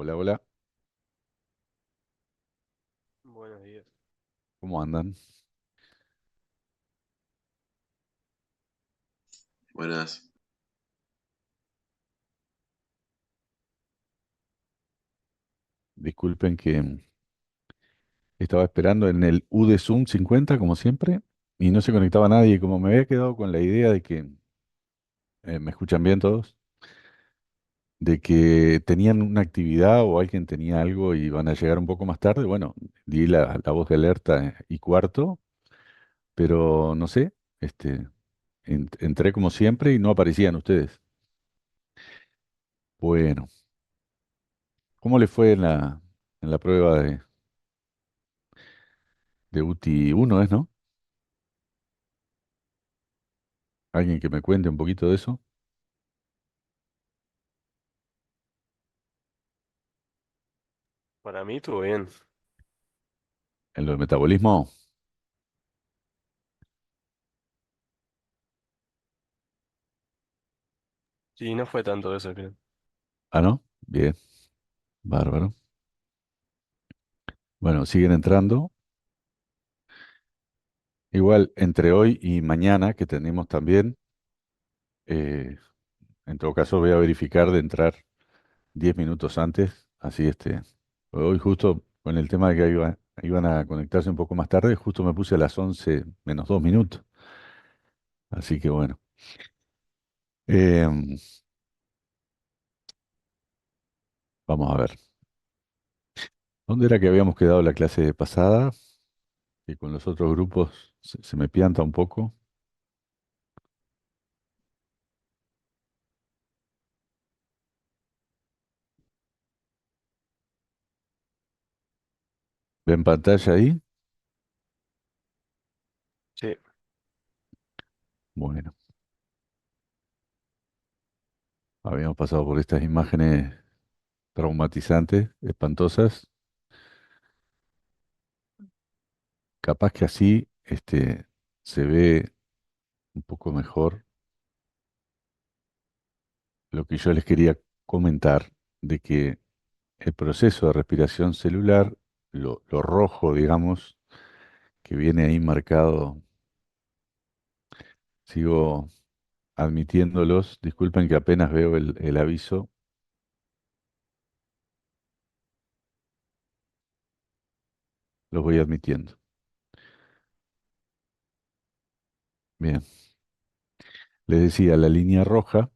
Hola, hola, Buenos días. ¿cómo andan? Buenas. Disculpen que estaba esperando en el U de Zoom 50, como siempre, y no se conectaba nadie. Como me había quedado con la idea de que, ¿me escuchan bien todos? De que tenían una actividad o alguien tenía algo y van a llegar un poco más tarde. Bueno, di la voz de alerta y cuarto, pero no sé, entré como siempre y no aparecían ustedes. Bueno, ¿cómo le fue en la prueba de UTI 1, no? ¿Alguien que me cuente un poquito de eso? Para mí estuvo bien. En lo de metabolismo. Sí, no fue tanto eso, creo. Ah, ¿no? Bien, bárbaro. Bueno, siguen entrando. Igual, entre hoy y mañana, que tenemos también, eh, en todo caso voy a verificar de entrar 10 minutos antes. Así, hoy justo con el tema de que iban a conectarse un poco más tarde, justo me puse a las 11 menos 2 minutos. Así que bueno. Em, Vamos a ver. ¿Dónde era que habíamos quedado la clase pasada? Que con los otros grupos se me pianta un poco. ¿Ven pantalla ahí? Sí, Bueno. Habíamos pasado por estas imágenes traumatizantes, espantosas. Capaz que así, se ve un poco mejor lo que yo les quería comentar, de que el proceso de respiración celular, lo rojo, digamos, que viene ahí marcado, sigo admitiéndolos, disculpen que apenas veo el aviso, los voy admitiendo. Bien, les decía, la línea roja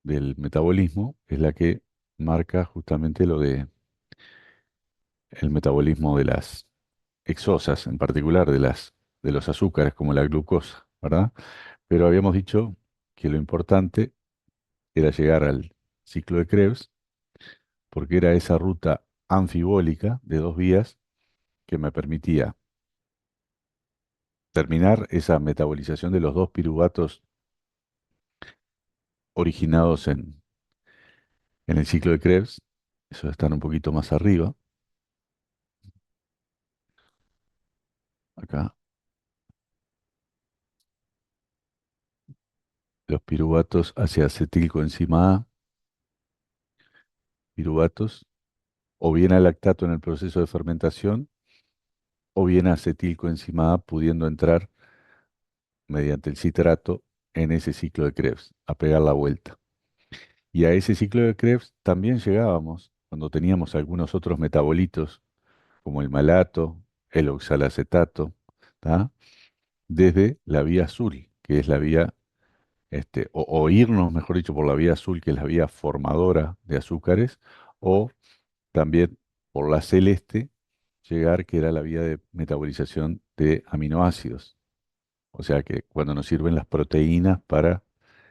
del metabolismo es la que marca justamente lo de el metabolismo de las exosas, en particular de los azúcares como la glucosa, ¿verdad? Pero habíamos dicho que lo importante era llegar al ciclo de Krebs, porque era esa ruta anfibólica de dos vías que me permitía terminar esa metabolización de los dos piruvatos originados en el ciclo de Krebs. Eso están un poquito más arriba, acá. Los piruvatos hacia acetilcoenzima A, piruvatos, o bien al lactato en el proceso de fermentación, o bien acetilcoenzima A pudiendo entrar mediante el citrato en ese ciclo de Krebs, a pegar la vuelta. Y a ese ciclo de Krebs también llegábamos cuando teníamos algunos otros metabolitos, como el malato, el oxalacetato, ¿tá? Desde la vía azul, que es la vía, o irnos, mejor dicho, por la vía azul, que es la vía formadora de azúcares, o también por la celeste, llegar, que era la vía de metabolización de aminoácidos. O sea que cuando nos sirven las proteínas para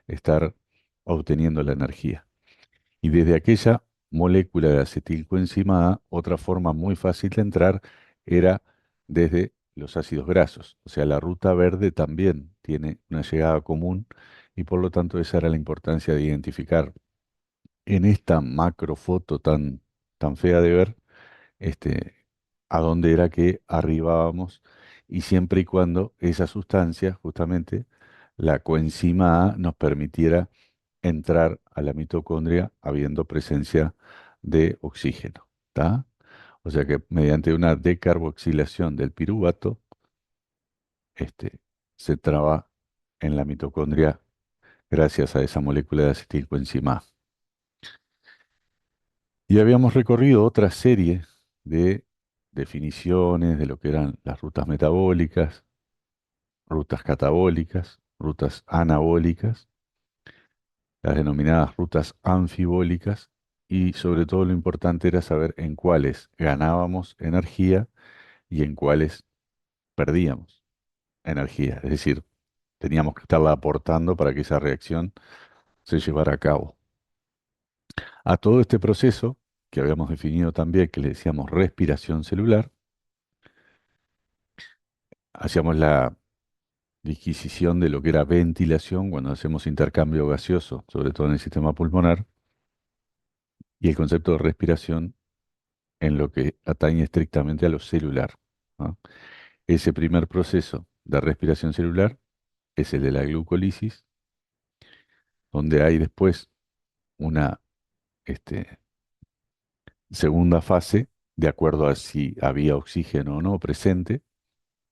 estar obteniendo la energía. Y desde aquella molécula de acetilcoenzima A, otra forma muy fácil de entrar era desde los ácidos grasos. O sea, la ruta verde también tiene una llegada común y por lo tanto esa era la importancia de identificar en esta macrofoto tan fea de ver, este, a dónde era que arribábamos y siempre y cuando esa sustancia, justamente la coenzima A, nos permitiera entrar a la mitocondria habiendo presencia de oxígeno. ¿Tá? O sea que mediante una decarboxilación del piruvato, este, se traba en la mitocondria gracias a esa molécula de acetilcoenzima A. Y habíamos recorrido otra serie de definiciones de lo que eran las rutas metabólicas, rutas catabólicas, rutas anabólicas, las denominadas rutas anfibólicas, y sobre todo lo importante era saber en cuáles ganábamos energía y en cuáles perdíamos energía. Es decir, teníamos que estarla aportando para que esa reacción se llevara a cabo. A todo este proceso, que habíamos definido también, que le decíamos respiración celular, hacíamos la disquisición de lo que era ventilación cuando hacemos intercambio gaseoso, sobre todo en el sistema pulmonar, y el concepto de respiración en lo que atañe estrictamente a lo celular, ¿no? Ese primer proceso de respiración celular es el de la glucólisis, donde hay después una este, segunda fase, de acuerdo a si había oxígeno o no presente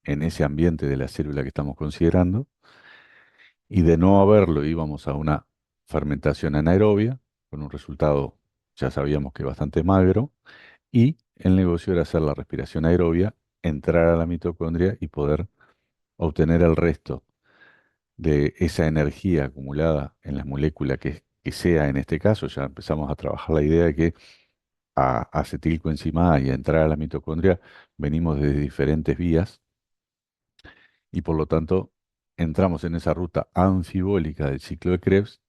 en ese ambiente de la célula que estamos considerando, y de no haberlo íbamos a una fermentación anaerobia, con un resultado, ya sabíamos que bastante magro, y el negocio era hacer la respiración aerobia, entrar a la mitocondria y poder obtener el resto de esa energía acumulada en las moléculas que sea en este caso. Ya empezamos a trabajar la idea de que a acetilcoenzima A y a entrar a la mitocondria venimos desde diferentes vías y por lo tanto entramos en esa ruta anfibólica del ciclo de Krebs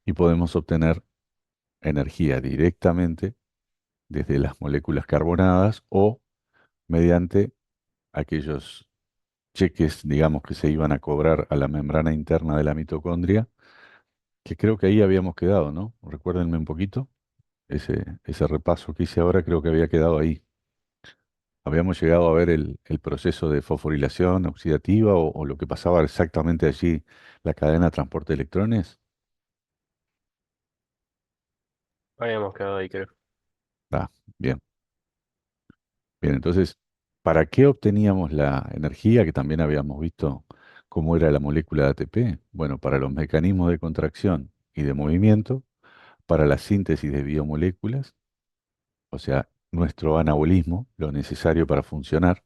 y podemos obtener energía directamente desde las moléculas carbonadas o mediante aquellos cheques, digamos, que se iban a cobrar a la membrana interna de la mitocondria, que creo que ahí habíamos quedado, ¿no? Recuérdenme un poquito, ese repaso que hice ahora creo que había quedado ahí. Habíamos llegado a ver el proceso de fosforilación oxidativa o lo que pasaba exactamente allí, la cadena de transporte de electrones. Habíamos quedado ahí, creo. Ah, bien, bien, entonces, ¿para qué obteníamos la energía que también habíamos visto cómo era la molécula de ATP? Bueno, para los mecanismos de contracción y de movimiento, para la síntesis de biomoléculas, o sea, nuestro anabolismo, lo necesario para funcionar,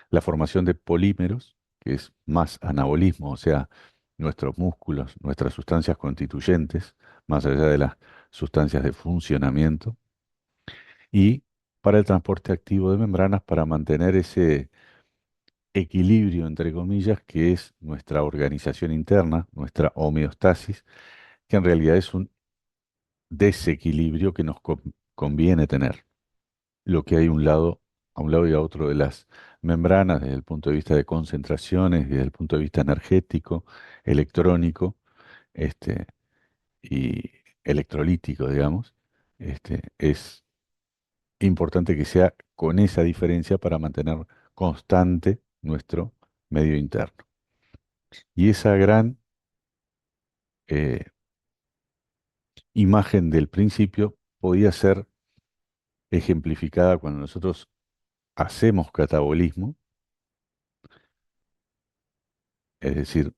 la formación de polímeros, que es más anabolismo, o sea, nuestros músculos, nuestras sustancias constituyentes, más allá de las sustancias de funcionamiento, y para el transporte activo de membranas para mantener ese equilibrio, entre comillas, que es nuestra organización interna, nuestra homeostasis, que en realidad es un desequilibrio que nos conviene tener. Lo que hay a un lado y a otro de las membranas, desde el punto de vista de concentraciones, desde el punto de vista energético, electrónico, este, y electrolítico, digamos, es importante que sea con esa diferencia para mantener constante nuestro medio interno. Y esa gran eh, imagen del principio podía ser ejemplificada cuando nosotros hacemos catabolismo, es decir,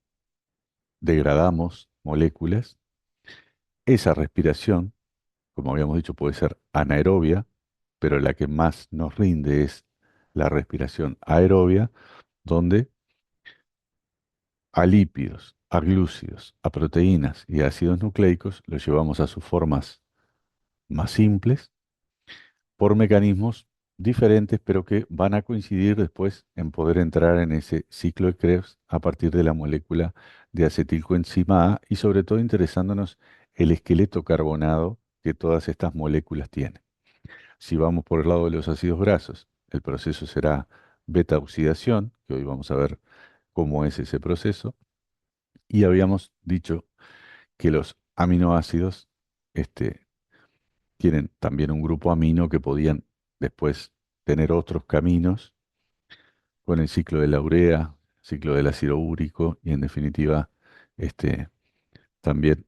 degradamos moléculas. Esa respiración, como habíamos dicho, puede ser anaerobia, pero la que más nos rinde es la respiración aerobia, donde a lípidos, a glúcidos, a proteínas y a ácidos nucleicos los llevamos a sus formas más simples por mecanismos diferentes, pero que van a coincidir después en poder entrar en ese ciclo de Krebs a partir de la molécula de acetilcoenzima A y sobre todo interesándonos el esqueleto carbonado que todas estas moléculas tienen. Si vamos por el lado de los ácidos grasos, el proceso será beta oxidación, que hoy vamos a ver cómo es ese proceso, y habíamos dicho que los aminoácidos tienen también un grupo amino que podían después tener otros caminos con el ciclo de la urea, ciclo del ácido úrico y en definitiva también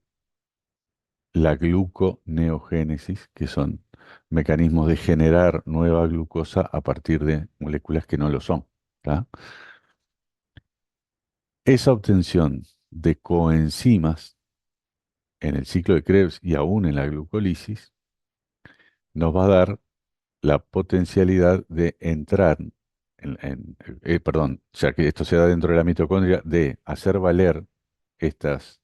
la gluconeogénesis, que son mecanismos de generar nueva glucosa a partir de moléculas que no lo son. ¿Tá? Esa obtención de coenzimas en el ciclo de Krebs y aún en la glucólisis nos va a dar la potencialidad de entrar, ya que esto se da dentro de la mitocondria, de hacer valer estas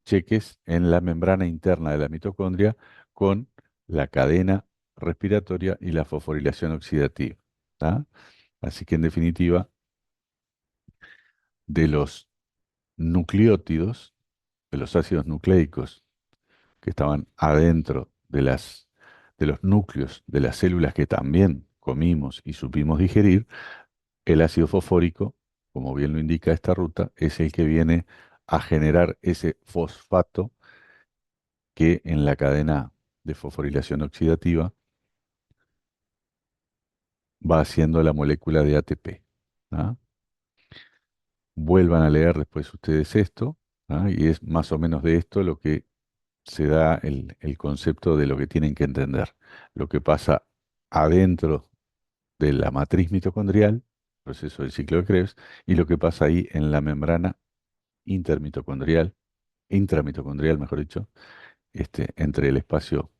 cheques en la membrana interna de la mitocondria con la cadena respiratoria y la fosforilación oxidativa. ¿Tá? Así que en definitiva, de los nucleótidos, de los ácidos nucleicos que estaban adentro de los núcleos de las células que también comimos y supimos digerir, el ácido fosfórico, como bien lo indica esta ruta, es el que viene a generar ese fosfato que en la cadena de fosforilación oxidativa va haciendo la molécula de ATP. ¿Ah? Vuelvan a leer después ustedes esto, ¿ah? Y es más o menos de esto lo que se da el concepto de lo que tienen que entender. Lo que pasa adentro de la matriz mitocondrial, proceso del ciclo de Krebs, y lo que pasa ahí en la membrana intermitocondrial, intramitocondrial, mejor dicho, entre el espacio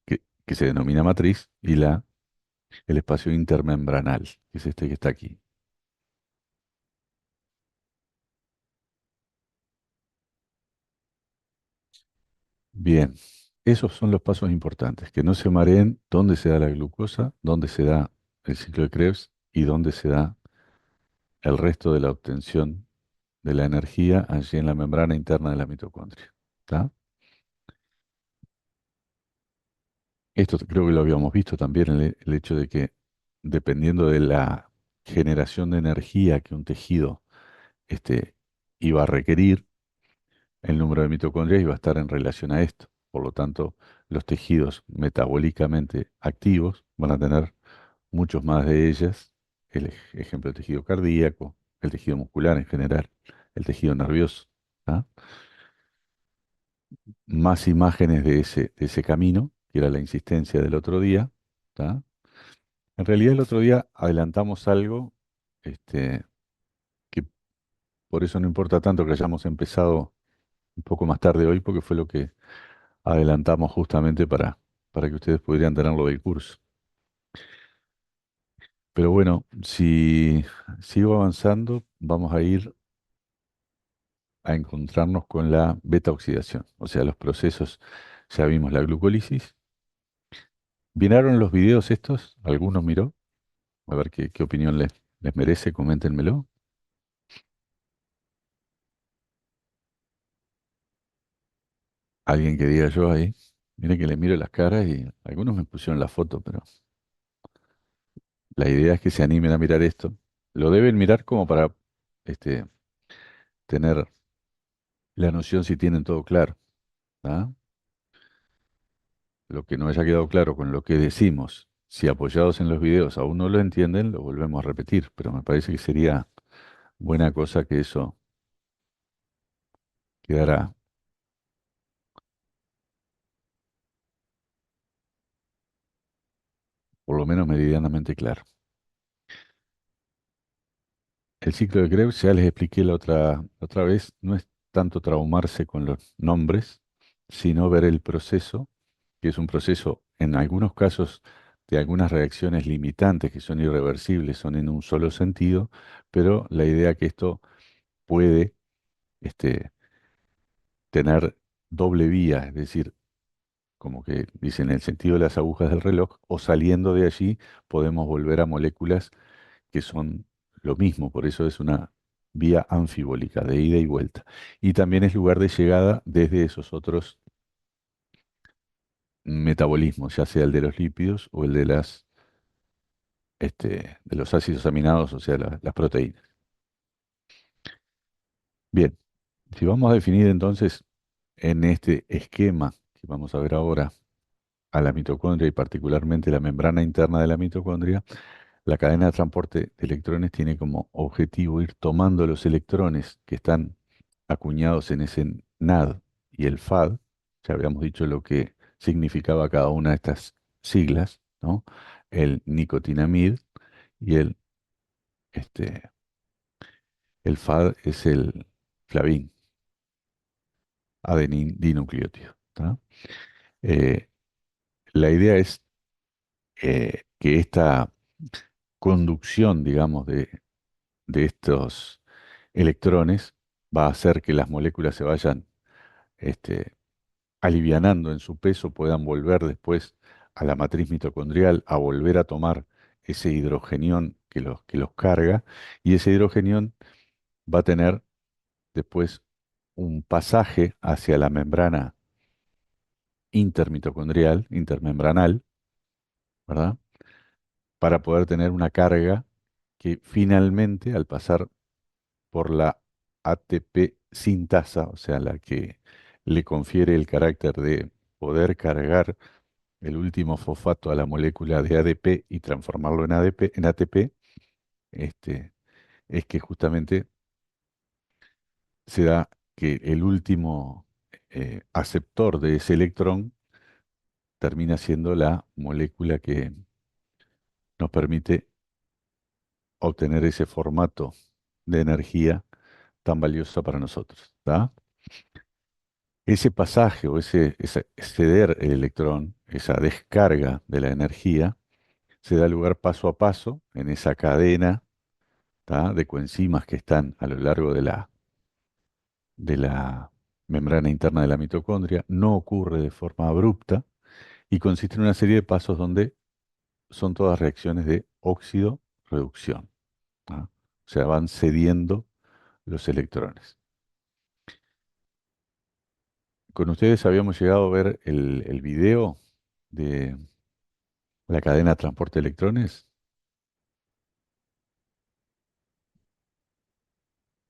que se denomina matriz y el espacio intermembranal, que es este que está aquí. Bien, esos son los pasos importantes, que no se mareen dónde se da la glucosa, dónde se da el ciclo de Krebs y dónde se da el resto de la obtención de la energía allí en la membrana interna de la mitocondria. ¿Tá? Esto creo que lo habíamos visto también, el hecho de que dependiendo de la generación de energía que un tejido iba a requerir, el número de mitocondrias iba a estar en relación a esto. Por lo tanto, los tejidos metabólicamente activos van a tener muchos más de ellas. Ejemplo, el tejido cardíaco, el tejido muscular en general, el tejido nervioso. ¿Tá? Más imágenes de ese camino, que era la insistencia del otro día. ¿Tá? En realidad el otro día adelantamos algo, este, que por eso no importa tanto que hayamos empezado un poco más tarde hoy, porque fue lo que adelantamos justamente para que ustedes pudieran tenerlo del curso. Pero bueno, si sigo avanzando, vamos a ir a encontrarnos con la beta oxidación, o sea, los procesos, ya vimos la glucólisis. ¿Vieron los videos estos? ¿Alguno miró? A ver qué opinión les merece, coméntenmelo. Alguien que diga yo ahí. Miren que le miro las caras y algunos me pusieron la foto, pero la idea es que se animen a mirar esto. Lo deben mirar como para este, tener la noción si tienen todo claro. ¿Ah? Lo que no haya quedado claro con lo que decimos, si apoyados en los videos aún no lo entienden, lo volvemos a repetir, pero me parece que sería buena cosa que eso quedara por lo menos meridianamente claro. El ciclo de Krebs, ya les expliqué la otra vez, no es tanto traumarse con los nombres, sino ver el proceso, que es un proceso en algunos casos de algunas reacciones limitantes que son irreversibles, son en un solo sentido, pero la idea que esto puede este, tener doble vía, es decir, como que dicen el sentido de las agujas del reloj, o saliendo de allí podemos volver a moléculas que son lo mismo, por eso es una vía anfibólica, de ida y vuelta. Y también es lugar de llegada desde esos otros metabolismos, ya sea el de los lípidos o el de los ácidos aminados, o sea, las proteínas. Bien, si vamos a definir entonces en este esquema que vamos a ver ahora a la mitocondria y particularmente la membrana interna de la mitocondria, la cadena de transporte de electrones tiene como objetivo ir tomando los electrones que están acuñados en ese NAD y el FAD. Ya habíamos dicho lo que significaba cada una de estas siglas, ¿no? El nicotinamid y este, el FAD es el flavín, adenin dinucleótido, ¿tá? Eh, la idea es que esta conducción, digamos, de estos electrones va a hacer que las moléculas se vayan este, alivianando en su peso, puedan volver después a la matriz mitocondrial, a volver a tomar ese hidrogenión que los carga, y ese hidrogenión va a tener después un pasaje hacia la membrana intermitocondrial, intermembranal, ¿verdad? Para poder tener una carga que finalmente, al pasar por la ATP sintasa, o sea, la que le confiere el carácter de poder cargar el último fosfato a la molécula de ADP y transformarlo en ADP, en ATP, este, es que justamente se da que el último aceptor de ese electrón termina siendo la molécula que nos permite obtener ese formato de energía tan valiosa para nosotros, ¿tá? Ese pasaje o ese ceder el electrón, esa descarga de la energía, se da lugar paso a paso en esa cadena, ¿tá? De coenzimas que están a lo largo de la membrana interna de la mitocondria. No ocurre de forma abrupta y consiste en una serie de pasos donde son todas reacciones de óxido-reducción, ¿tá? O sea, van cediendo los electrones. Con ustedes habíamos llegado a ver el video de la cadena de transporte de electrones,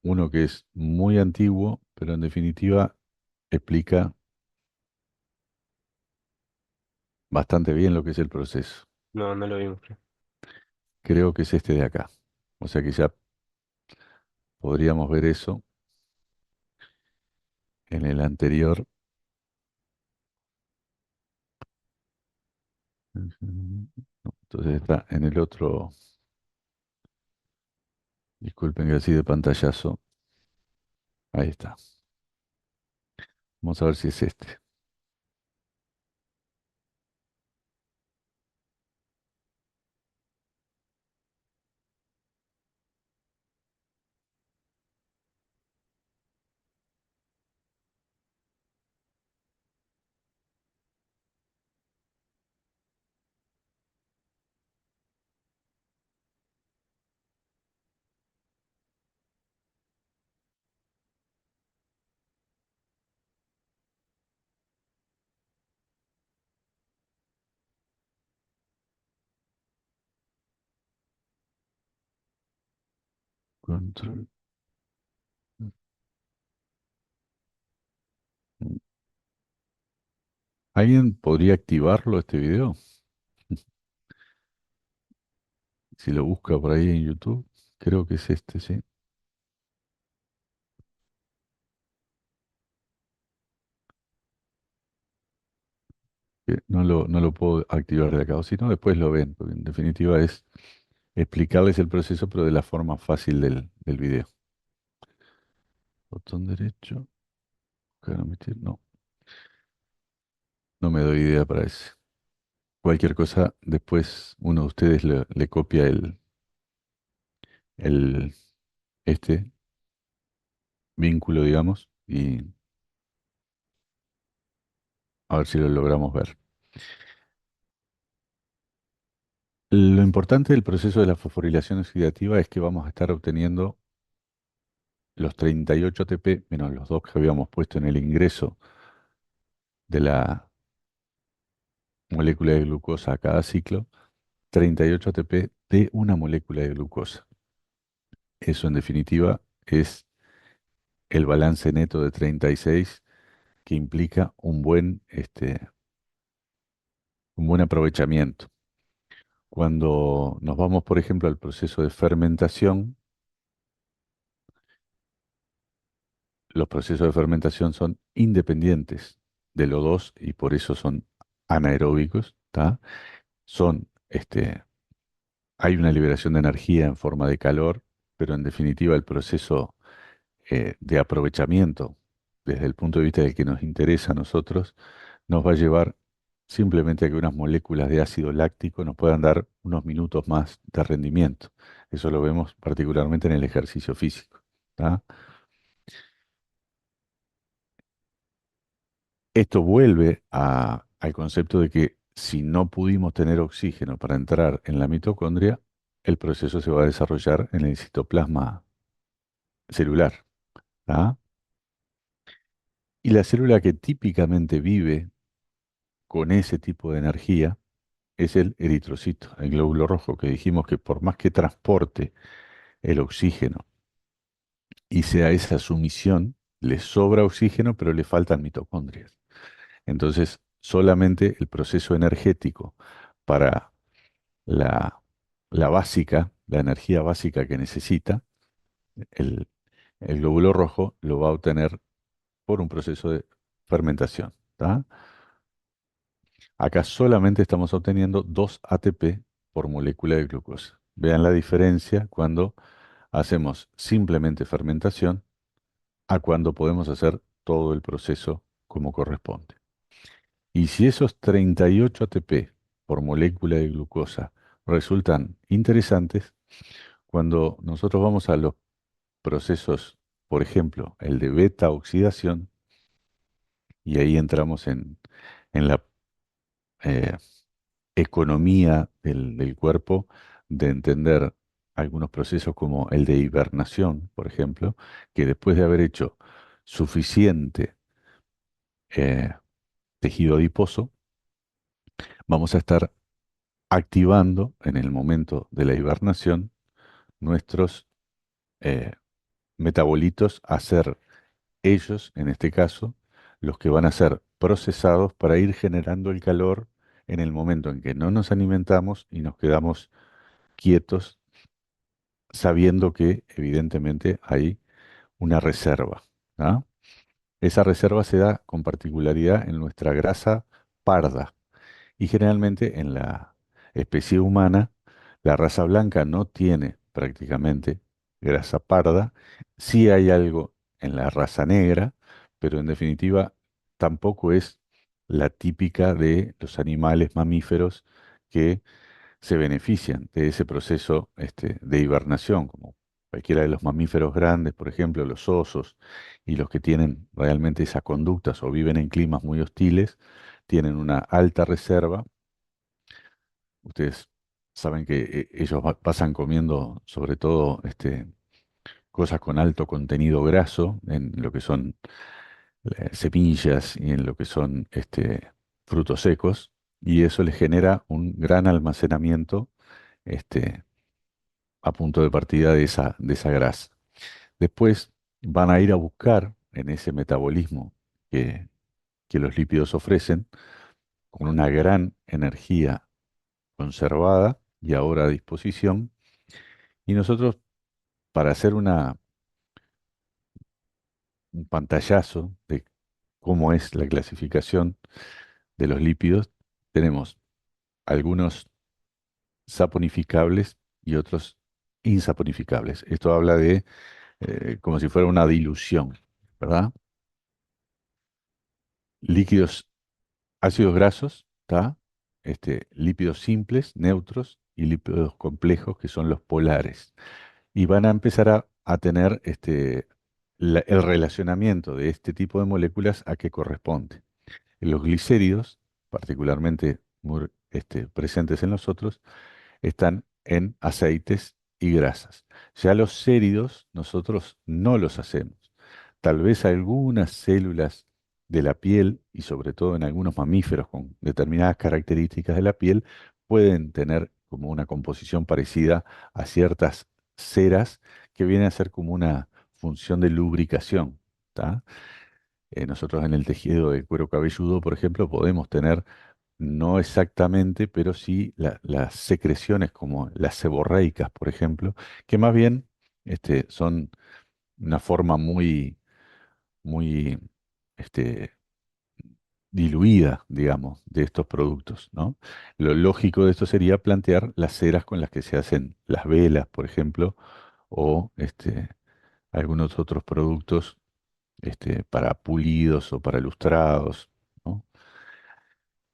uno que es muy antiguo, pero en definitiva explica bastante bien lo que es el proceso. No, no lo vimos, creo. Creo que es este de acá. O sea que ya podríamos ver eso en el anterior. No, entonces está en el otro. Disculpen que así de pantallazo. Ahí está. Vamos a ver si es este. Control. ¿Alguien podría activarlo este video? Si lo busca por ahí en YouTube. Creo que es este, sí. Que no lo puedo activar de acá. O si no, después lo ven. Porque en definitiva es explicarles el proceso, pero de la forma fácil del video. Botón derecho. Buscar, omitir. No, no me doy idea para ese. Cualquier cosa, después uno de ustedes le copia el, este vínculo, digamos, y a ver si lo logramos ver. Lo importante del proceso de la fosforilación oxidativa es que vamos a estar obteniendo los 38 ATP menos los dos que habíamos puesto en el ingreso de la molécula de glucosa a cada ciclo, 38 ATP de una molécula de glucosa. Eso en definitiva es el balance neto de 36 que implica un buen aprovechamiento. Cuando nos vamos, por ejemplo, al proceso de fermentación, los procesos de fermentación son independientes del O2 y por eso son anaeróbicos, ¿tá? Son, hay una liberación de energía en forma de calor, pero en definitiva el proceso de aprovechamiento desde el punto de vista del que nos interesa a nosotros nos va a llevar simplemente a que unas moléculas de ácido láctico nos puedan dar unos minutos más de rendimiento. Eso lo vemos particularmente en el ejercicio físico, ¿tá? Esto vuelve al concepto de que si no pudimos tener oxígeno para entrar en la mitocondria, el proceso se va a desarrollar en el citoplasma celular, ¿tá? Y la célula que típicamente vive con ese tipo de energía es el eritrocito, el glóbulo rojo, que dijimos que por más que transporte el oxígeno y sea esa su misión, le sobra oxígeno, pero le faltan mitocondrias. Entonces, solamente el proceso energético para la, la básica, la energía básica que necesita, el, el glóbulo rojo lo va a obtener por un proceso de fermentación, ¿tá? Acá solamente estamos obteniendo 2 ATP por molécula de glucosa. Vean la diferencia cuando hacemos simplemente fermentación a cuando podemos hacer todo el proceso como corresponde. Y si esos 38 ATP por molécula de glucosa resultan interesantes, cuando nosotros vamos a los procesos, por ejemplo, el de beta oxidación, y ahí entramos en la eh, economía del cuerpo, de entender algunos procesos como el de hibernación, por ejemplo, que después de haber hecho suficiente eh, tejido adiposo, vamos a estar activando en el momento de la hibernación nuestros eh, metabolitos a ser ellos, en este caso, los que van a ser procesados para ir generando el calor en el momento en que no nos alimentamos y nos quedamos quietos, sabiendo que evidentemente hay una reserva, ¿ah? Esa reserva se da con particularidad en nuestra grasa parda. Y generalmente en la especie humana, la raza blanca no tiene prácticamente grasa parda. Sí hay algo en la raza negra, pero en definitiva tampoco es la típica de los animales mamíferos que se benefician de ese proceso de hibernación, como cualquiera de los mamíferos grandes, por ejemplo, los osos, y los que tienen realmente esas conductas o viven en climas muy hostiles, tienen una alta reserva. Ustedes saben que ellos pasan comiendo sobre todo cosas con alto contenido graso en lo que son semillas y en lo que son frutos secos, y eso les genera un gran almacenamiento este, a punto de partida de esa grasa. Después van a ir a buscar en ese metabolismo que los lípidos ofrecen, con una gran energía conservada y ahora a disposición. Y nosotros, para hacer un pantallazo de cómo es la clasificación de los lípidos, tenemos algunos saponificables y otros insaponificables. Esto habla de como si fuera una dilución, ¿verdad? Líquidos, ácidos grasos, ¿está? Lípidos simples, neutros, y lípidos complejos, que son los polares. Y van a empezar a tener el relacionamiento de este tipo de moléculas a qué corresponde. Los glicéridos, particularmente muy, presentes en nosotros, están en aceites y grasas. Ya los séridos nosotros no los hacemos. Tal vez algunas células de la piel, y sobre todo en algunos mamíferos con determinadas características de la piel, pueden tener como una composición parecida a ciertas ceras que vienen a ser como una función de lubricación, ¿tá? Nosotros en el tejido del cuero cabelludo, por ejemplo, podemos tener, no exactamente, pero sí las secreciones como las seborreicas, por ejemplo, que más bien son una forma muy, muy este, diluida, digamos, de estos productos, ¿no? Lo lógico de esto sería plantear las ceras con las que se hacen las velas, por ejemplo, o algunos otros productos para pulidos o para lustrados, ¿no?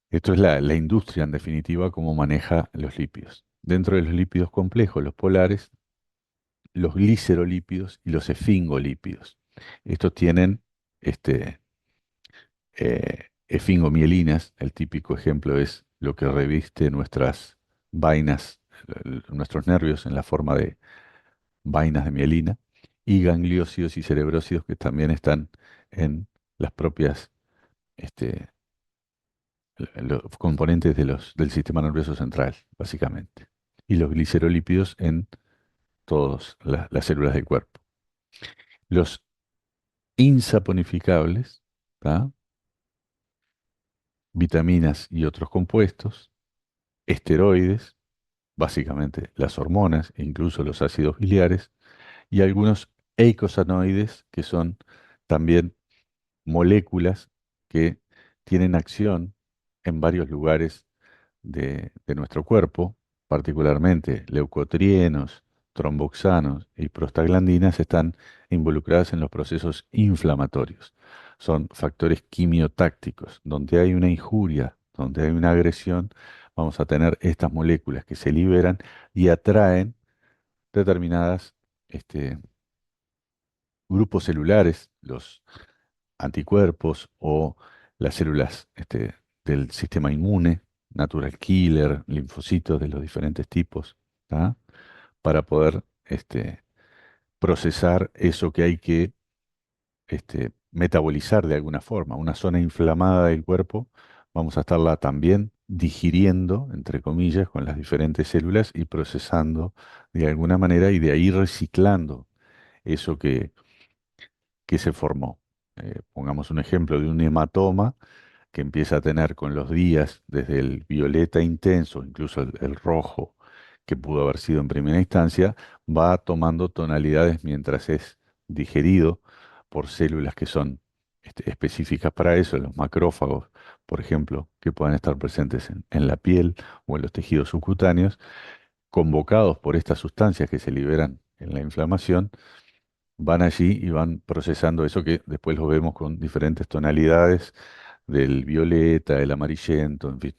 Esto es la industria, en definitiva, cómo maneja los lípidos. Dentro de los lípidos complejos, los polares, los glicerolípidos y los esfingolípidos. Estos tienen este, esfingomielinas. El típico ejemplo es lo que reviste nuestras vainas, nuestros nervios en la forma de vainas de mielina, y gangliósidos y cerebrósidos que también están en las propias este, los componentes del sistema nervioso central, básicamente. Y los glicerolípidos en todas las células del cuerpo. Los insaponificables, ¿tá? Vitaminas y otros compuestos, esteroides, básicamente las hormonas e incluso los ácidos biliares, y algunos eicosanoides, que son también moléculas que tienen acción en varios lugares de nuestro cuerpo, particularmente leucotrienos, tromboxanos y prostaglandinas, están involucradas en los procesos inflamatorios. Son factores quimiotácticos. Donde hay una injuria, donde hay una agresión, vamos a tener estas moléculas que se liberan y atraen determinadas este, grupos celulares, los anticuerpos o las células del sistema inmune, natural killer, linfocitos de los diferentes tipos, ¿tá? Para poder procesar eso que hay que metabolizar de alguna forma. Una zona inflamada del cuerpo, vamos a estarla también digiriendo, entre comillas, con las diferentes células y procesando de alguna manera y de ahí reciclando eso que se formó. Pongamos un ejemplo de un hematoma que empieza a tener con los días, desde el violeta intenso, incluso el rojo, que pudo haber sido en primera instancia, va tomando tonalidades mientras es digerido por células que son específicas para eso, los macrófagos, por ejemplo, que pueden estar presentes en la piel o en los tejidos subcutáneos, convocados por estas sustancias que se liberan en la inflamación, van allí y van procesando eso que después lo vemos con diferentes tonalidades del violeta, el amarillento, en fin,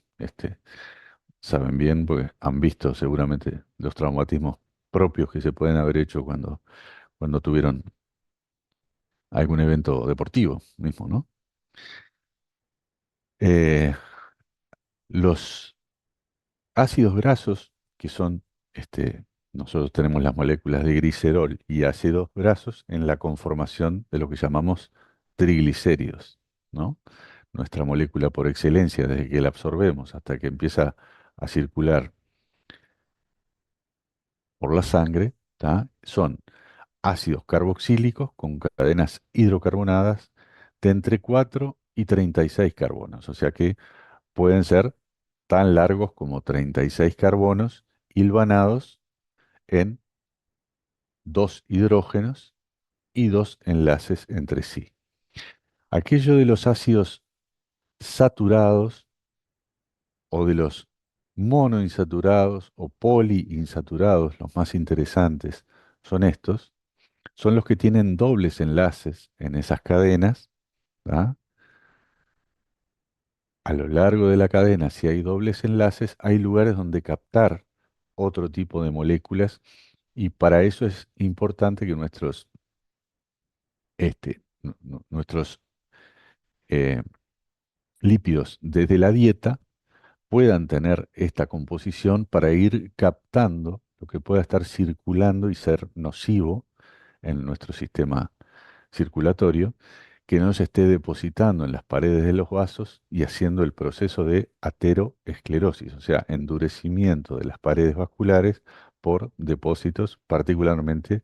saben bien porque han visto seguramente los traumatismos propios que se pueden haber hecho cuando tuvieron algún evento deportivo mismo, ¿no? Eh, los ácidos grasos, que son, nosotros tenemos las moléculas de glicerol y ácidos grasos en la conformación de lo que llamamos triglicéridos, ¿no? Nuestra molécula por excelencia, desde que la absorbemos hasta que empieza a circular por la sangre, ¿tá? Son ácidos carboxílicos con cadenas hidrocarbonadas de entre 4 y 36 carbonos, o sea que pueden ser tan largos como 36 carbonos hilvanados en dos hidrógenos y dos enlaces entre sí. Aquello de los ácidos saturados o de los monoinsaturados o poliinsaturados, los más interesantes son estos, son los que tienen dobles enlaces en esas cadenas, ¿tá? A lo largo de la cadena, si hay dobles enlaces, hay lugares donde captar otro tipo de moléculas y para eso es importante que nuestros eh, lípidos desde la dieta puedan tener esta composición para ir captando lo que pueda estar circulando y ser nocivo en nuestro sistema circulatorio, que no se esté depositando en las paredes de los vasos y haciendo el proceso de ateroesclerosis, o sea, endurecimiento de las paredes vasculares por depósitos particularmente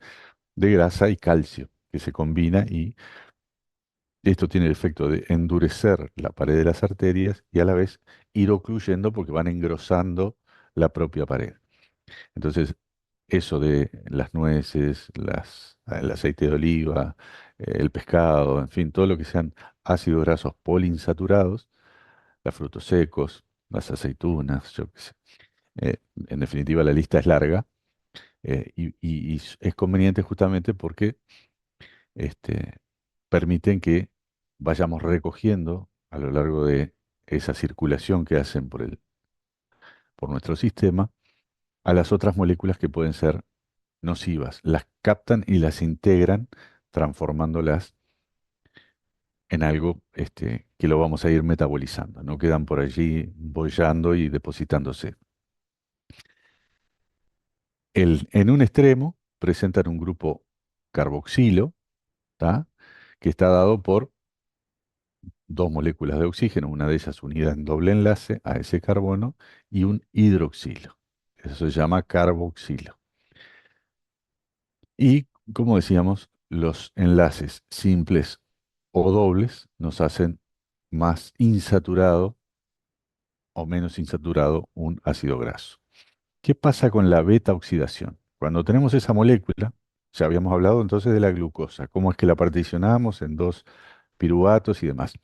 de grasa y calcio, que se combina y esto tiene el efecto de endurecer la pared de las arterias y a la vez ir ocluyendo porque van engrosando la propia pared. Entonces, eso de las nueces, el aceite de oliva, el pescado, en fin, todo lo que sean ácidos grasos poliinsaturados, los frutos secos, las aceitunas, yo qué sé. Eh, en definitiva, la lista es larga y es conveniente justamente porque este, permiten que vayamos recogiendo a lo largo de esa circulación que hacen por nuestro sistema a las otras moléculas que pueden ser nocivas. Las captan y las integran, transformándolas en algo que lo vamos a ir metabolizando. No quedan por allí bollando y depositándose. En un extremo presentan un grupo carboxilo, ¿tá? Que está dado por dos moléculas de oxígeno, una de ellas unida en doble enlace a ese carbono, y un hidroxilo. Eso se llama carboxilo. Y, como decíamos, los enlaces simples o dobles nos hacen más insaturado o menos insaturado un ácido graso. ¿Qué pasa con la beta oxidación? Cuando tenemos esa molécula, ya habíamos hablado entonces de la glucosa, cómo es que la particionamos en dos piruvatos y demás.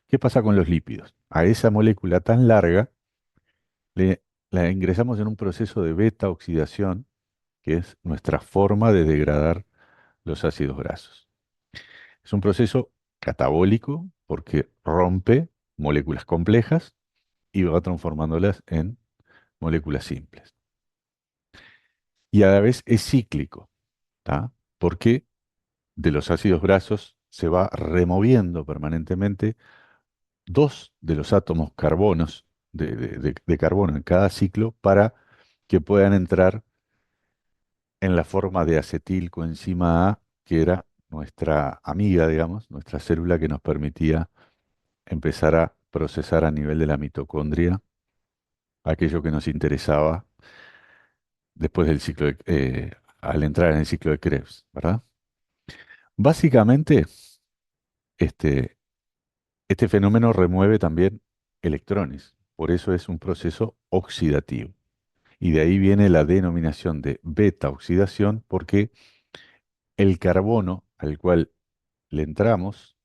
¿Qué pasa con los lípidos? A esa molécula tan larga le, la ingresamos en un proceso de beta oxidación, que es nuestra forma de degradar los ácidos grasos. Es un proceso catabólico porque rompe moléculas complejas y va transformándolas en moléculas simples. Y a la vez es cíclico, ¿tá? Porque de los ácidos grasos se va removiendo permanentemente dos de los átomos carbonos de carbono en cada ciclo para que puedan entrar en la forma de acetilcoenzima A, que era nuestra amiga, digamos, nuestra célula que nos permitía empezar a procesar a nivel de la mitocondria aquello que nos interesaba después del ciclo al entrar en el ciclo de Krebs, ¿verdad? Básicamente, este, este fenómeno remueve también electrones, por eso es un proceso oxidativo. Y de ahí viene la denominación de beta oxidación, porque el carbono al cual le entramos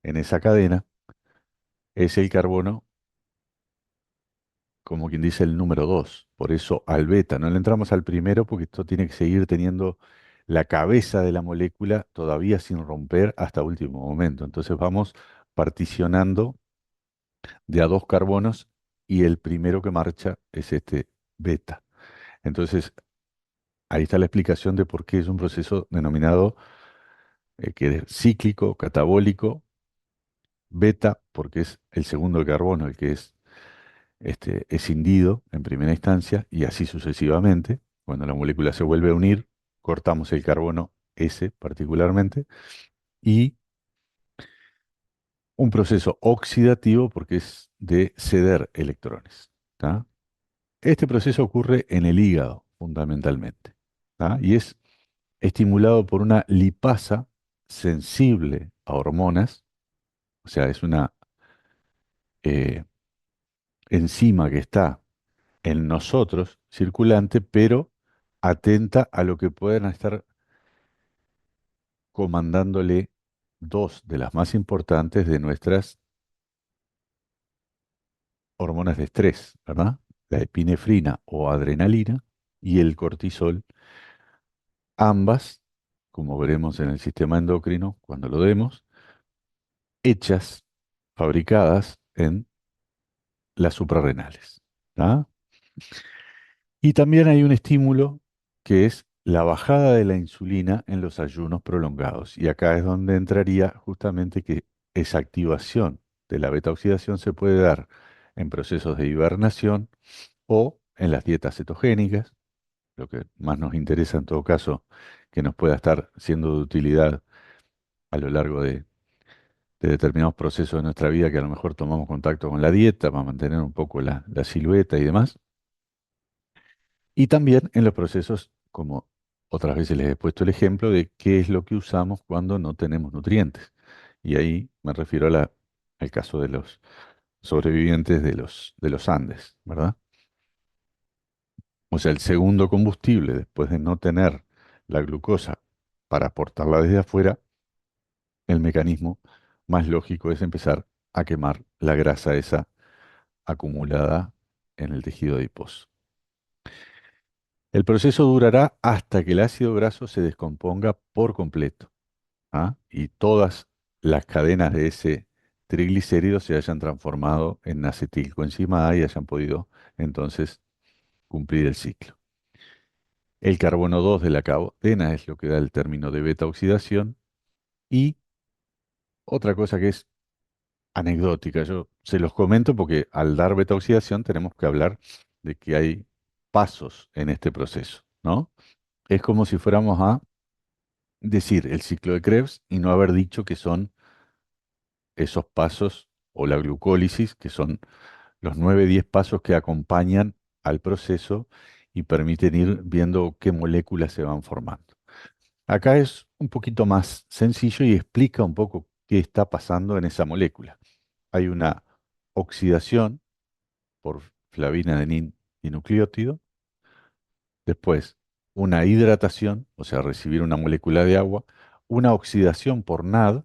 en esa cadena es el carbono, como quien dice, el número 2. Por eso al beta, no le entramos al primero porque esto tiene que seguir teniendo la cabeza de la molécula todavía sin romper hasta último momento. Entonces vamos particionando de a dos carbonos y el primero que marcha es este beta. Entonces ahí está la explicación de por qué es un proceso denominado que es cíclico, catabólico, beta, porque es el segundo carbono el que es escindido en primera instancia y así sucesivamente. Cuando la molécula se vuelve a unir, cortamos el carbono S particularmente y un proceso oxidativo porque es de ceder electrones. ¿Tá? Este proceso ocurre en el hígado fundamentalmente, ¿tá? Y es estimulado por una lipasa sensible a hormonas, o sea, es una eh, enzima que está en nosotros circulante, pero atenta a lo que puedan estar comandándole dos de las más importantes de nuestras hormonas de estrés, ¿verdad? La epinefrina o adrenalina y el cortisol, ambas, como veremos en el sistema endocrino cuando lo demos, hechas, fabricadas en las suprarrenales. ¿Tá? Y también hay un estímulo que es la bajada de la insulina en los ayunos prolongados. Y acá es donde entraría justamente que esa activación de la beta-oxidación se puede dar en procesos de hibernación o en las dietas cetogénicas, lo que más nos interesa en todo caso, que nos pueda estar siendo de utilidad a lo largo de determinados procesos de nuestra vida que a lo mejor tomamos contacto con la dieta para mantener un poco la silueta y demás. Y también en los procesos, como otras veces les he puesto el ejemplo de qué es lo que usamos cuando no tenemos nutrientes. Y ahí me refiero al caso de los sobrevivientes de los Andes, ¿verdad? O sea, el segundo combustible, después de no tener la glucosa para aportarla desde afuera, el mecanismo más lógico es empezar a quemar la grasa esa acumulada en el tejido adiposo. El proceso durará hasta que el ácido graso se descomponga por completo, ¿ah? Y todas las cadenas de ese triglicérido se hayan transformado en acetilcoenzima A y hayan podido entonces cumplir el ciclo. El carbono 2 de la cadena es lo que da el término de beta oxidación. Y otra cosa que es anecdótica, yo se los comento porque al dar beta oxidación tenemos que hablar de que hay pasos en este proceso, ¿no? Es como si fuéramos a decir el ciclo de Krebs y no haber dicho que son esos pasos o la glucólisis, que son los 9, 10 pasos que acompañan al proceso y permiten ir viendo qué moléculas se van formando. Acá es un poquito más sencillo y explica un poco qué está pasando en esa molécula. Hay una oxidación por flavina y nucleótido, después una hidratación, o sea, recibir una molécula de agua, una oxidación por NAD,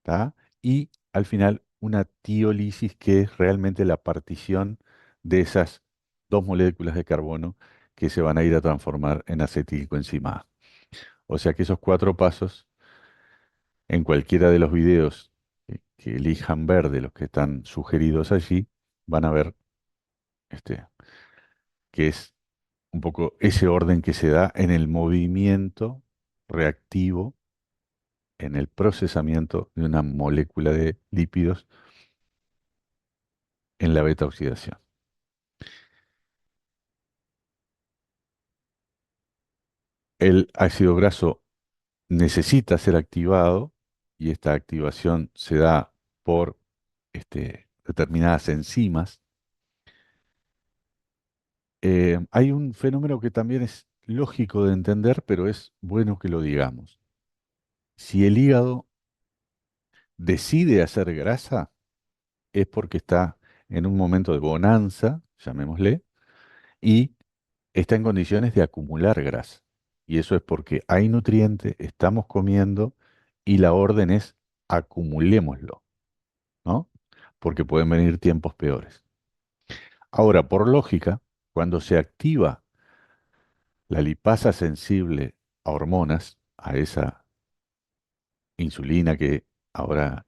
¿tá? Y al final una tiolisis, que es realmente la partición de esas dos moléculas de carbono que se van a ir a transformar en acetilcoenzima A. O sea que esos 4 pasos, en cualquiera de los videos que elijan ver de los que están sugeridos allí, van a ver este, que es un poco ese orden que se da en el movimiento reactivo, en el procesamiento de una molécula de lípidos en la beta oxidación. El ácido graso necesita ser activado y esta activación se da por determinadas enzimas. Hay un fenómeno que también es lógico de entender, pero es bueno que lo digamos. Si el hígado decide hacer grasa, es porque está en un momento de bonanza, llamémosle, y está en condiciones de acumular grasa. Y eso es porque hay nutriente, estamos comiendo y la orden es acumulémoslo, ¿no? Porque pueden venir tiempos peores. Ahora, por lógica, cuando se activa la lipasa sensible a hormonas, a esa insulina que ahora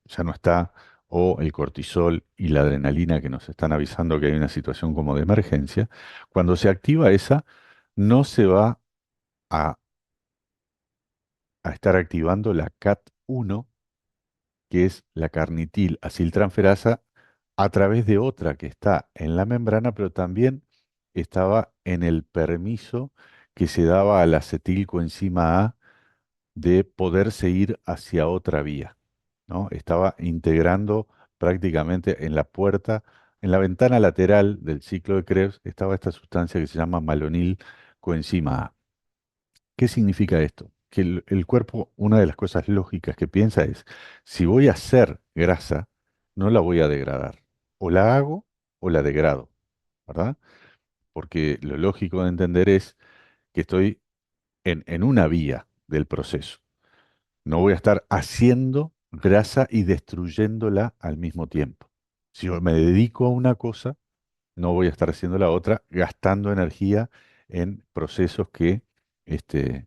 ya no está, o el cortisol y la adrenalina que nos están avisando que hay una situación como de emergencia, cuando se activa esa, no se va a, a estar activando la CAT1, que es la carnitil aciltransferasa, a través de otra que está en la membrana, pero también estaba en el permiso que se daba a la acetilcoenzima A de poderse ir hacia otra vía, ¿no? Estaba integrando prácticamente en la puerta, en la ventana lateral del ciclo de Krebs, estaba esta sustancia que se llama malonil coenzima A. ¿Qué significa esto? Que el cuerpo, una de las cosas lógicas que piensa es, si voy a hacer grasa, no la voy a degradar. O la hago o la degrado, ¿verdad? Porque lo lógico de entender es que estoy en una vía del proceso. No voy a estar haciendo grasa y destruyéndola al mismo tiempo. Si yo me dedico a una cosa, no voy a estar haciendo la otra, gastando energía en procesos que este,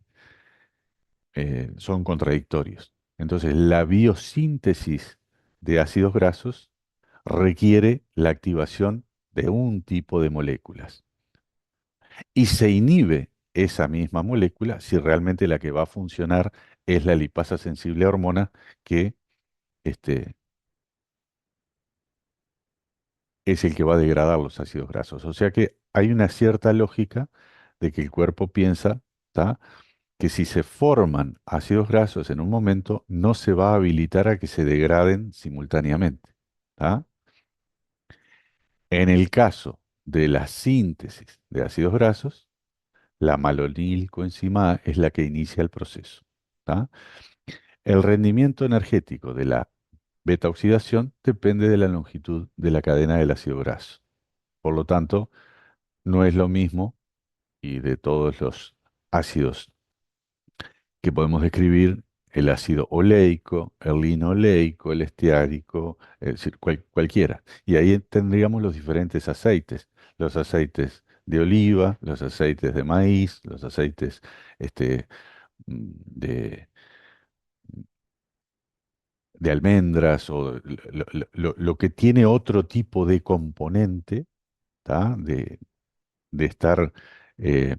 son contradictorios. Entonces, la biosíntesis de ácidos grasos requiere la activación de un tipo de moléculas y se inhibe esa misma molécula si realmente la que va a funcionar es la lipasa sensible a hormona, que este, es el que va a degradar los ácidos grasos. O sea que hay una cierta lógica de que el cuerpo piensa, ¿tá?, que si se forman ácidos grasos en un momento, no se va a habilitar a que se degraden simultáneamente, ¿tá? En el caso de la síntesis de ácidos grasos, la malonilcoenzima A es la que inicia el proceso, ¿tá? El rendimiento energético de la beta oxidación depende de la longitud de la cadena del ácido graso. Por lo tanto, no es lo mismo, y de todos los ácidos que podemos describir, el ácido oleico, el linoleico, el esteárico, es decir, cualquiera. Y ahí tendríamos los diferentes aceites, los aceites de oliva, los aceites de maíz, los aceites este, de, de almendras o lo que tiene otro tipo de componente, ¿tá? De estar eh,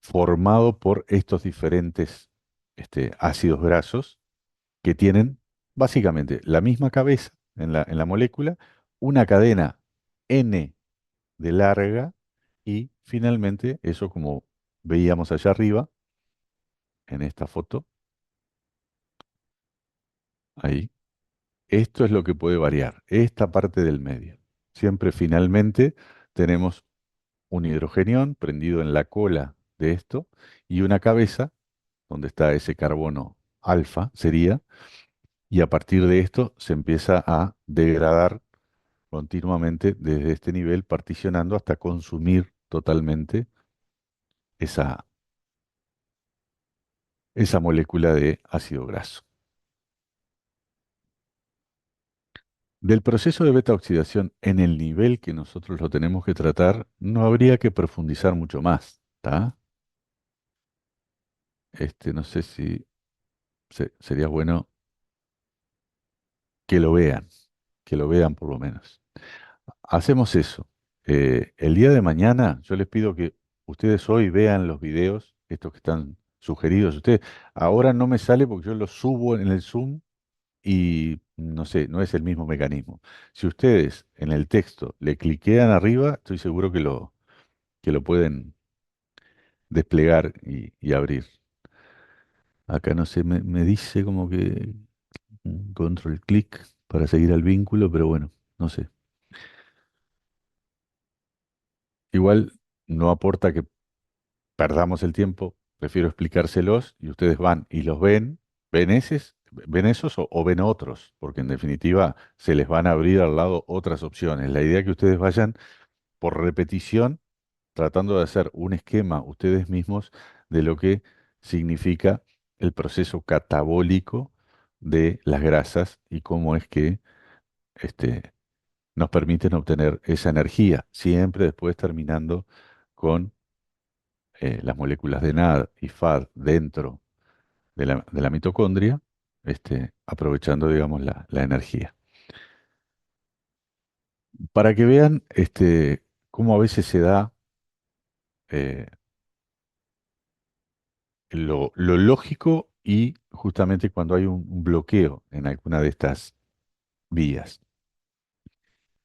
formado por estos diferentes ácidos grasos que tienen básicamente la misma cabeza en la molécula, una cadena N de larga y finalmente eso como veíamos allá arriba en esta foto, ahí, esto es lo que puede variar, esta parte del medio. Siempre finalmente tenemos un hidrogenión prendido en la cola de esto y una cabeza donde está ese carbono alfa, sería, y a partir de esto se empieza a degradar continuamente desde este nivel, particionando hasta consumir totalmente esa, esa molécula de ácido graso. Del proceso de beta oxidación en el nivel que nosotros lo tenemos que tratar, no habría que profundizar mucho más, ¿tá? No sé si sería bueno que lo vean, que lo vean por lo menos. Hacemos eso. El día de mañana yo les pido que ustedes hoy vean los videos, estos que están sugeridos. Ustedes, ahora no me sale porque yo los subo en el Zoom y no sé, no es el mismo mecanismo. Si ustedes en el texto le cliquean arriba, estoy seguro que lo pueden desplegar y abrir. Acá no sé, me dice como que control clic para seguir al vínculo, pero bueno, no sé. Igual no aporta que perdamos el tiempo, prefiero explicárselos y ustedes van y los ven esos o ven otros, porque en definitiva se les van a abrir al lado otras opciones. La idea es que ustedes vayan por repetición tratando de hacer un esquema ustedes mismos de lo que significa el proceso catabólico de las grasas y cómo es que este, nos permiten obtener esa energía, siempre después terminando con las moléculas de NAD y FAD dentro de la mitocondria, aprovechando, digamos, la energía. Para que vean cómo a veces se da eh, lo lógico y justamente cuando hay un bloqueo en alguna de estas vías.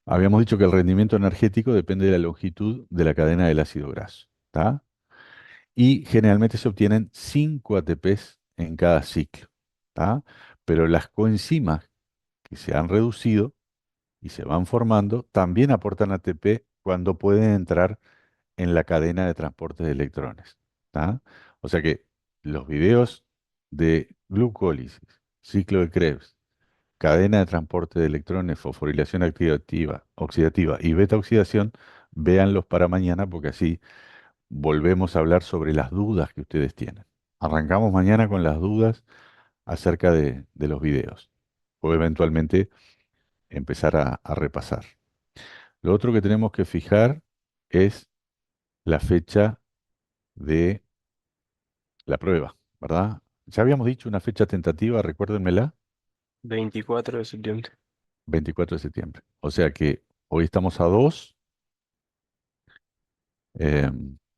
Habíamos dicho que el rendimiento energético depende de la longitud de la cadena del ácido graso, ¿tá? Y generalmente se obtienen 5 ATPs en cada ciclo, ¿tá? Pero las coenzimas que se han reducido y se van formando también aportan ATP cuando pueden entrar en la cadena de transporte de electrones, ¿tá? O sea que los videos de glucólisis, ciclo de Krebs, cadena de transporte de electrones, fosforilación activativa, oxidativa y beta oxidación, véanlos para mañana porque así volvemos a hablar sobre las dudas que ustedes tienen. Arrancamos mañana con las dudas acerca de los videos o eventualmente empezar a repasar. Lo otro que tenemos que fijar es la fecha de la prueba, ¿verdad? Ya habíamos dicho una fecha tentativa, recuérdenmela, 24 de septiembre. 24 de septiembre. O sea que hoy estamos a 2.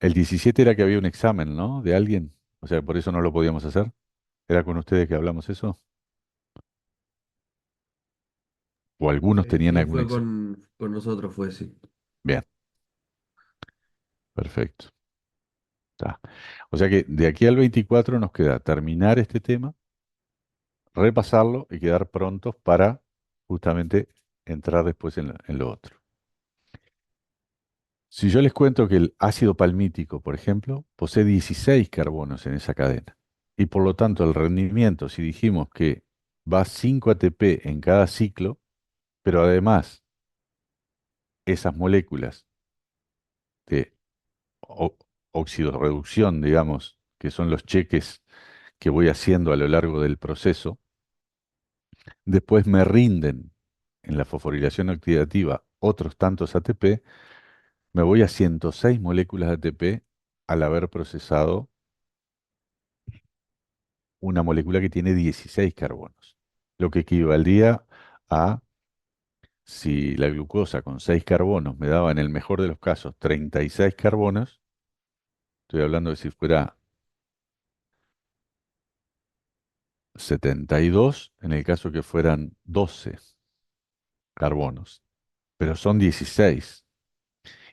El 17 era que había un examen, ¿no? De alguien. O sea, por eso no lo podíamos hacer. ¿Era con ustedes que hablamos eso? ¿O algunos tenían Sí, algún fue examen? con nosotros, fue sí. Bien, perfecto. Está. O sea que de aquí al 24 nos queda terminar este tema, repasarlo y quedar prontos para justamente entrar después en lo otro. Si yo les cuento que el ácido palmítico, por ejemplo, posee 16 carbonos en esa cadena, y por lo tanto el rendimiento, si dijimos que va 5 ATP en cada ciclo, pero además esas moléculas de o- oxidorreducción, digamos, que son los cheques que voy haciendo a lo largo del proceso, después me rinden en la fosforilación oxidativa otros tantos ATP, me voy a 106 moléculas de ATP al haber procesado una molécula que tiene 16 carbonos, lo que equivaldría a, si la glucosa con 6 carbonos me daba en el mejor de los casos 36 carbonos, estoy hablando de si fuera 72 en el caso que fueran 12 carbonos, pero son 16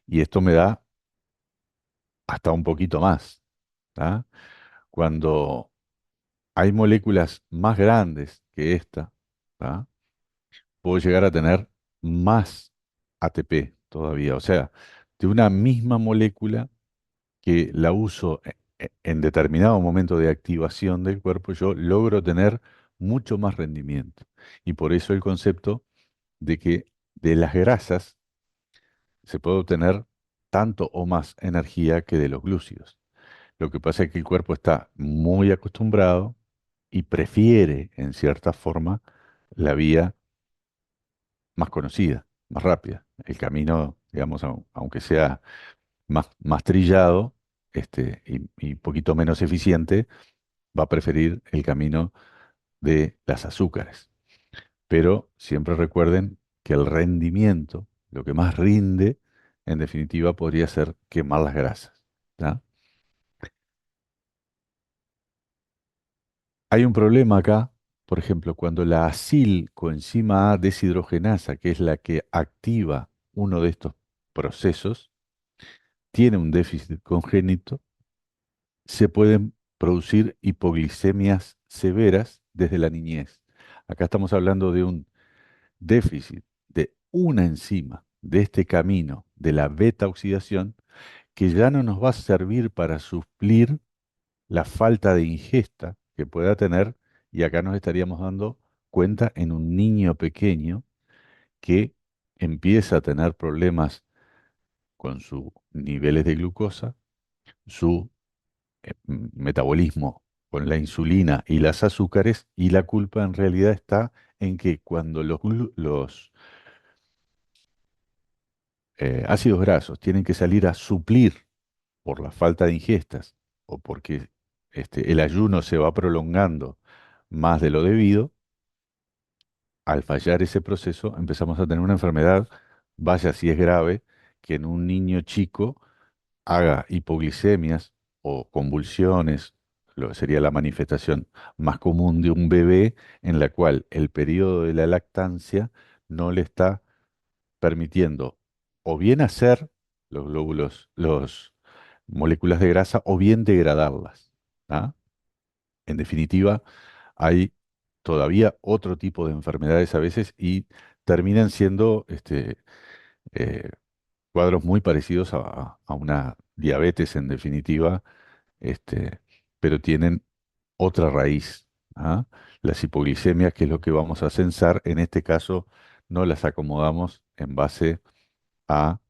y esto me da hasta un poquito más, ¿tá? Cuando hay moléculas más grandes que esta, ¿tá? Puedo llegar a tener más ATP todavía. O sea, de una misma molécula que la uso en determinado momento de activación del cuerpo, yo logro tener mucho más rendimiento. Y por eso el concepto de que de las grasas se puede obtener tanto o más energía que de los glúcidos. Lo que pasa es que el cuerpo está muy acostumbrado y prefiere, en cierta forma, la vía más conocida, más rápida. El camino, digamos, aunque sea más trillado, y poquito menos eficiente, va a preferir el camino de las azúcares. Pero siempre recuerden que el rendimiento, lo que más rinde, en definitiva, podría ser quemar las grasas. ¿Tá? Hay un problema acá, por ejemplo, cuando la acilcoenzima A deshidrogenasa, que es la que activa uno de estos procesos, tiene un déficit congénito, se pueden producir hipoglicemias severas desde la niñez. Acá estamos hablando de un déficit de una enzima de este camino de la beta oxidación que ya no nos va a servir para suplir la falta de ingesta que pueda tener, y acá nos estaríamos dando cuenta en un niño pequeño que empieza a tener problemas con sus niveles de glucosa, su metabolismo con la insulina y las azúcares, y la culpa en realidad está en que cuando los ácidos grasos tienen que salir a suplir por la falta de ingestas o porque el ayuno se va prolongando más de lo debido, al fallar ese proceso empezamos a tener una enfermedad, vaya si es grave, que en un niño chico haga hipoglicemias o convulsiones, lo que sería la manifestación más común de un bebé, en la cual el periodo de la lactancia no le está permitiendo o bien hacer los glóbulos, las moléculas de grasa, o bien degradarlas. ¿Ah? En definitiva, hay todavía otro tipo de enfermedades a veces y terminan siendo eh, cuadros muy parecidos a una diabetes en definitiva, este, pero tienen otra raíz. ¿Ah? Las hipoglicemias, que es lo que vamos a censar, en este caso no las acomodamos en base a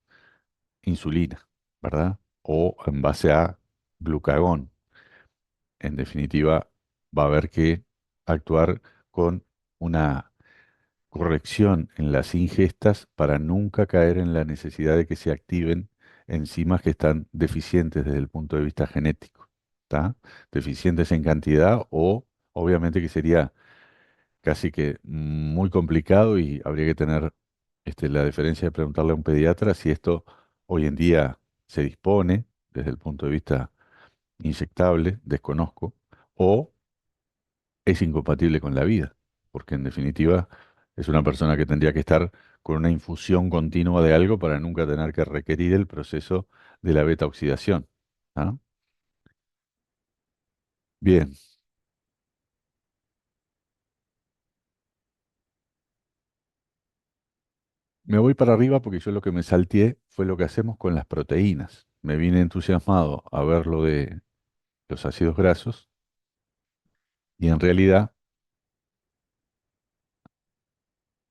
insulina, ¿verdad? O en base a glucagón. En definitiva, va a haber que actuar con una corrección en las ingestas para nunca caer en la necesidad de que se activen enzimas que están deficientes desde el punto de vista genético, ¿tá? Deficientes en cantidad o obviamente que sería casi que muy complicado y habría que tener la deferencia de preguntarle a un pediatra si esto hoy en día se dispone desde el punto de vista inyectable, desconozco, o es incompatible con la vida, porque en definitiva es una persona que tendría que estar con una infusión continua de algo para nunca tener que requerir el proceso de la beta oxidación. ¿Ah? Bien, me voy para arriba porque yo lo que me salteé fue lo que hacemos con las proteínas. Me vine entusiasmado a ver lo de los ácidos grasos y en realidad,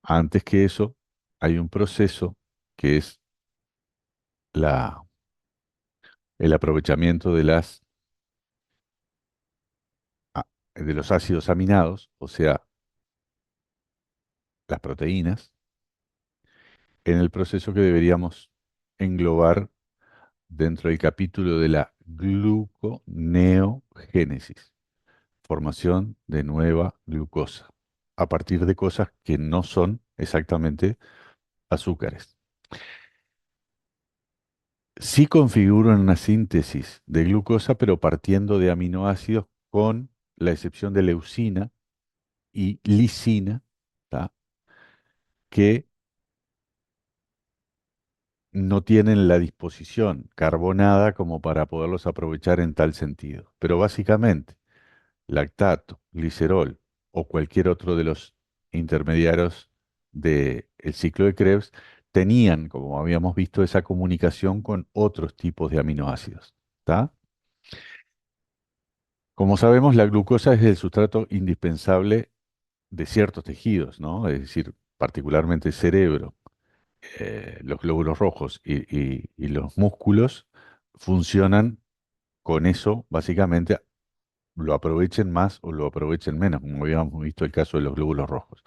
antes que eso, hay un proceso que es la, el aprovechamiento de las de los ácidos aminados, o sea, las proteínas, en el proceso que deberíamos englobar dentro del capítulo de la gluconeogénesis, formación de nueva glucosa, a partir de cosas que no son exactamente azúcares. Sí configuran una síntesis de glucosa, pero partiendo de aminoácidos con la excepción de leucina y lisina, ¿tá? Que no tienen la disposición carbonada como para poderlos aprovechar en tal sentido. Pero básicamente, lactato, glicerol o cualquier otro de los intermediarios del ciclo de Krebs tenían, como habíamos visto, esa comunicación con otros tipos de aminoácidos. ¿Tá? Como sabemos, la glucosa es el sustrato indispensable de ciertos tejidos, ¿no? Es decir, particularmente el cerebro, los glóbulos rojos y los músculos funcionan con eso, básicamente, lo aprovechen más o lo aprovechen menos, como habíamos visto el caso de los glóbulos rojos.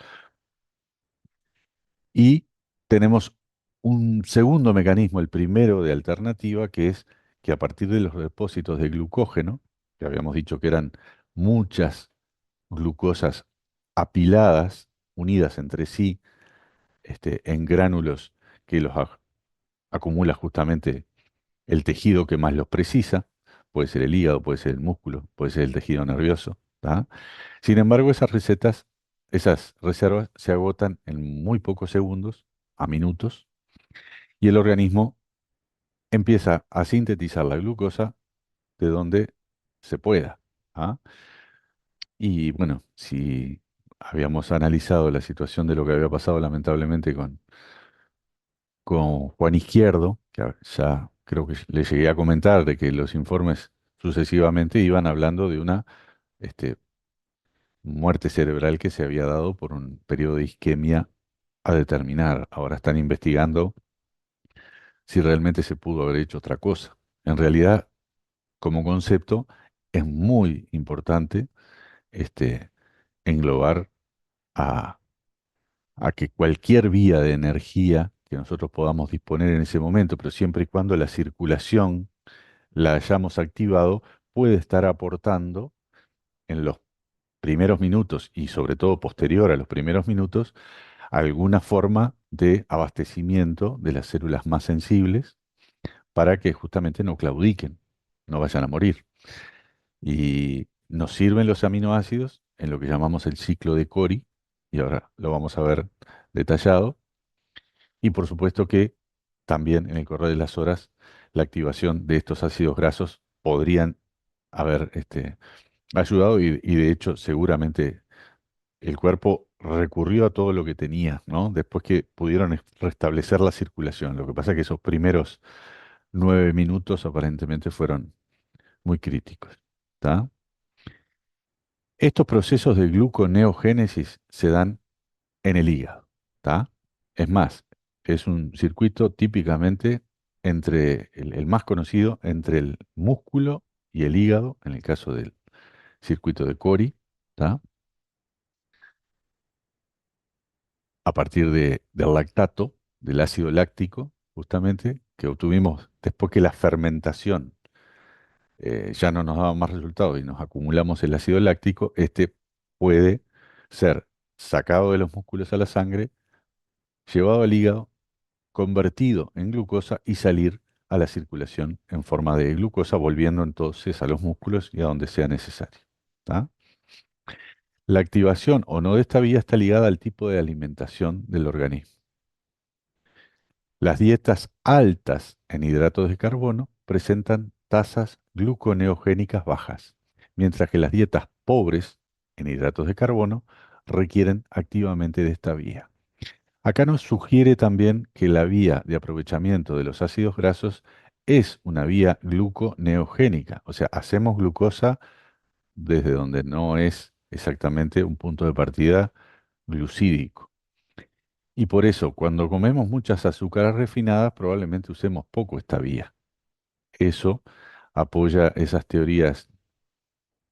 Y tenemos un segundo mecanismo, el primero de alternativa, que es que a partir de los depósitos de glucógeno, que habíamos dicho que eran muchas glucosas apiladas, unidas entre sí, en gránulos que los acumula justamente el tejido que más los precisa, puede ser el hígado, puede ser el músculo, puede ser el tejido nervioso, ¿tá? Sin embargo, esas reservas se agotan en muy pocos segundos, a minutos, y el organismo empieza a sintetizar la glucosa de donde se pueda. ¿Ah? Y bueno, si habíamos analizado la situación de lo que había pasado lamentablemente con Juan Izquierdo, que ya creo que le llegué a comentar de que los informes sucesivamente iban hablando de una este, muerte cerebral que se había dado por un periodo de isquemia a determinar. Ahora están investigando si realmente se pudo haber hecho otra cosa. En realidad, como concepto, es muy importante este, englobar a, a que cualquier vía de energía que nosotros podamos disponer en ese momento, pero siempre y cuando la circulación la hayamos activado, puede estar aportando en los primeros minutos y sobre todo posterior a los primeros minutos alguna forma de abastecimiento de las células más sensibles para que justamente no claudiquen, no vayan a morir. Y nos sirven los aminoácidos en lo que llamamos el ciclo de Cori, y ahora lo vamos a ver detallado. Y por supuesto que también en el correr de las horas la activación de estos ácidos grasos podrían haber ayudado y de hecho seguramente el cuerpo recurrió a todo lo que tenía, ¿no? Después que pudieron restablecer la circulación. Lo que pasa es que esos primeros 9 minutos aparentemente fueron muy críticos. ¿Tá? Estos procesos de gluconeogénesis se dan en el hígado. ¿Tá? Es más, es un circuito típicamente entre el más conocido entre el músculo y el hígado, en el caso del circuito de Cori, ¿tá? A partir del lactato, del ácido láctico, justamente, que obtuvimos después que la fermentación ya no nos daba más resultados y nos acumulamos el ácido láctico, este puede ser sacado de los músculos a la sangre, llevado al hígado, convertido en glucosa y salir a la circulación en forma de glucosa, volviendo entonces a los músculos y a donde sea necesario. ¿Tá? La activación o no de esta vía está ligada al tipo de alimentación del organismo. Las dietas altas en hidratos de carbono presentan tasas gluconeogénicas bajas, mientras que las dietas pobres en hidratos de carbono requieren activamente de esta vía. Acá nos sugiere también que la vía de aprovechamiento de los ácidos grasos es una vía gluconeogénica, o sea, hacemos glucosa desde donde no es exactamente un punto de partida glucídico. Y por eso, cuando comemos muchas azúcares refinadas, probablemente usemos poco esta vía. Eso apoya esas teorías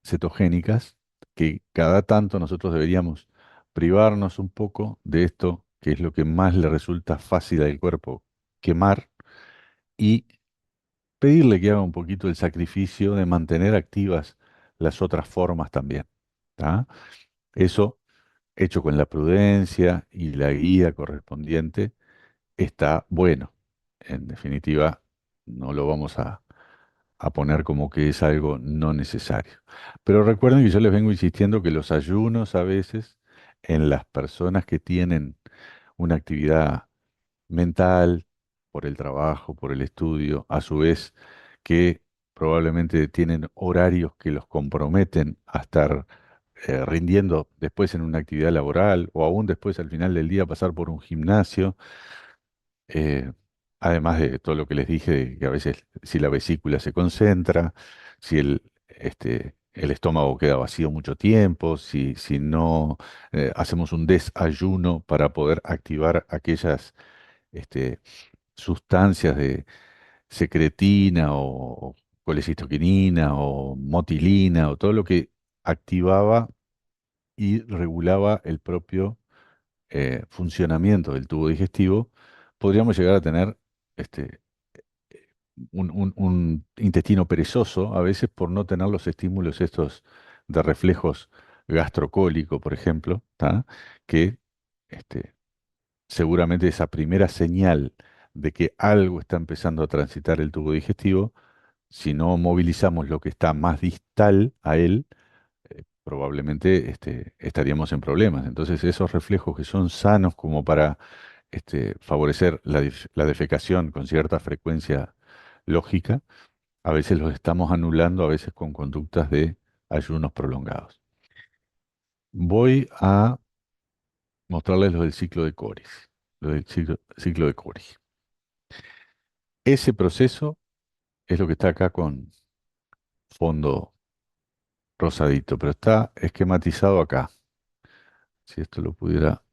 cetogénicas que cada tanto nosotros deberíamos privarnos un poco de esto, que es lo que más le resulta fácil al cuerpo quemar, y pedirle que haga un poquito el sacrificio de mantener activas las otras formas también. ¿Tá? Eso, hecho con la prudencia y la guía correspondiente, está bueno. En definitiva, no lo vamos a poner como que es algo no necesario. Pero recuerden que yo les vengo insistiendo que los ayunos a veces en las personas que tienen una actividad mental, por el trabajo, por el estudio, a su vez que probablemente tienen horarios que los comprometen a estar rindiendo después en una actividad laboral o aún después al final del día pasar por un gimnasio, eh, además de todo lo que les dije, de que a veces si la vesícula se concentra, si el estómago queda vacío mucho tiempo, si no hacemos un desayuno para poder activar aquellas este, sustancias de secretina o colecistoquinina o motilina o todo lo que activaba y regulaba el propio funcionamiento del tubo digestivo, podríamos llegar a tener este, un intestino perezoso, a veces por no tener los estímulos estos de reflejos gastrocólico, por ejemplo, ¿tá? Que este, seguramente esa primera señal de que algo está empezando a transitar el tubo digestivo, si no movilizamos lo que está más distal a él, probablemente estaríamos en problemas. Entonces, esos reflejos que son sanos como para favorecer la defecación con cierta frecuencia lógica, a veces los estamos anulando, a veces con conductas de ayunos prolongados. Voy a mostrarles lo del ciclo de Cori. Lo del ciclo de Cori. Ese proceso es lo que está acá con fondo rosadito, pero está esquematizado acá. Si esto lo pudiera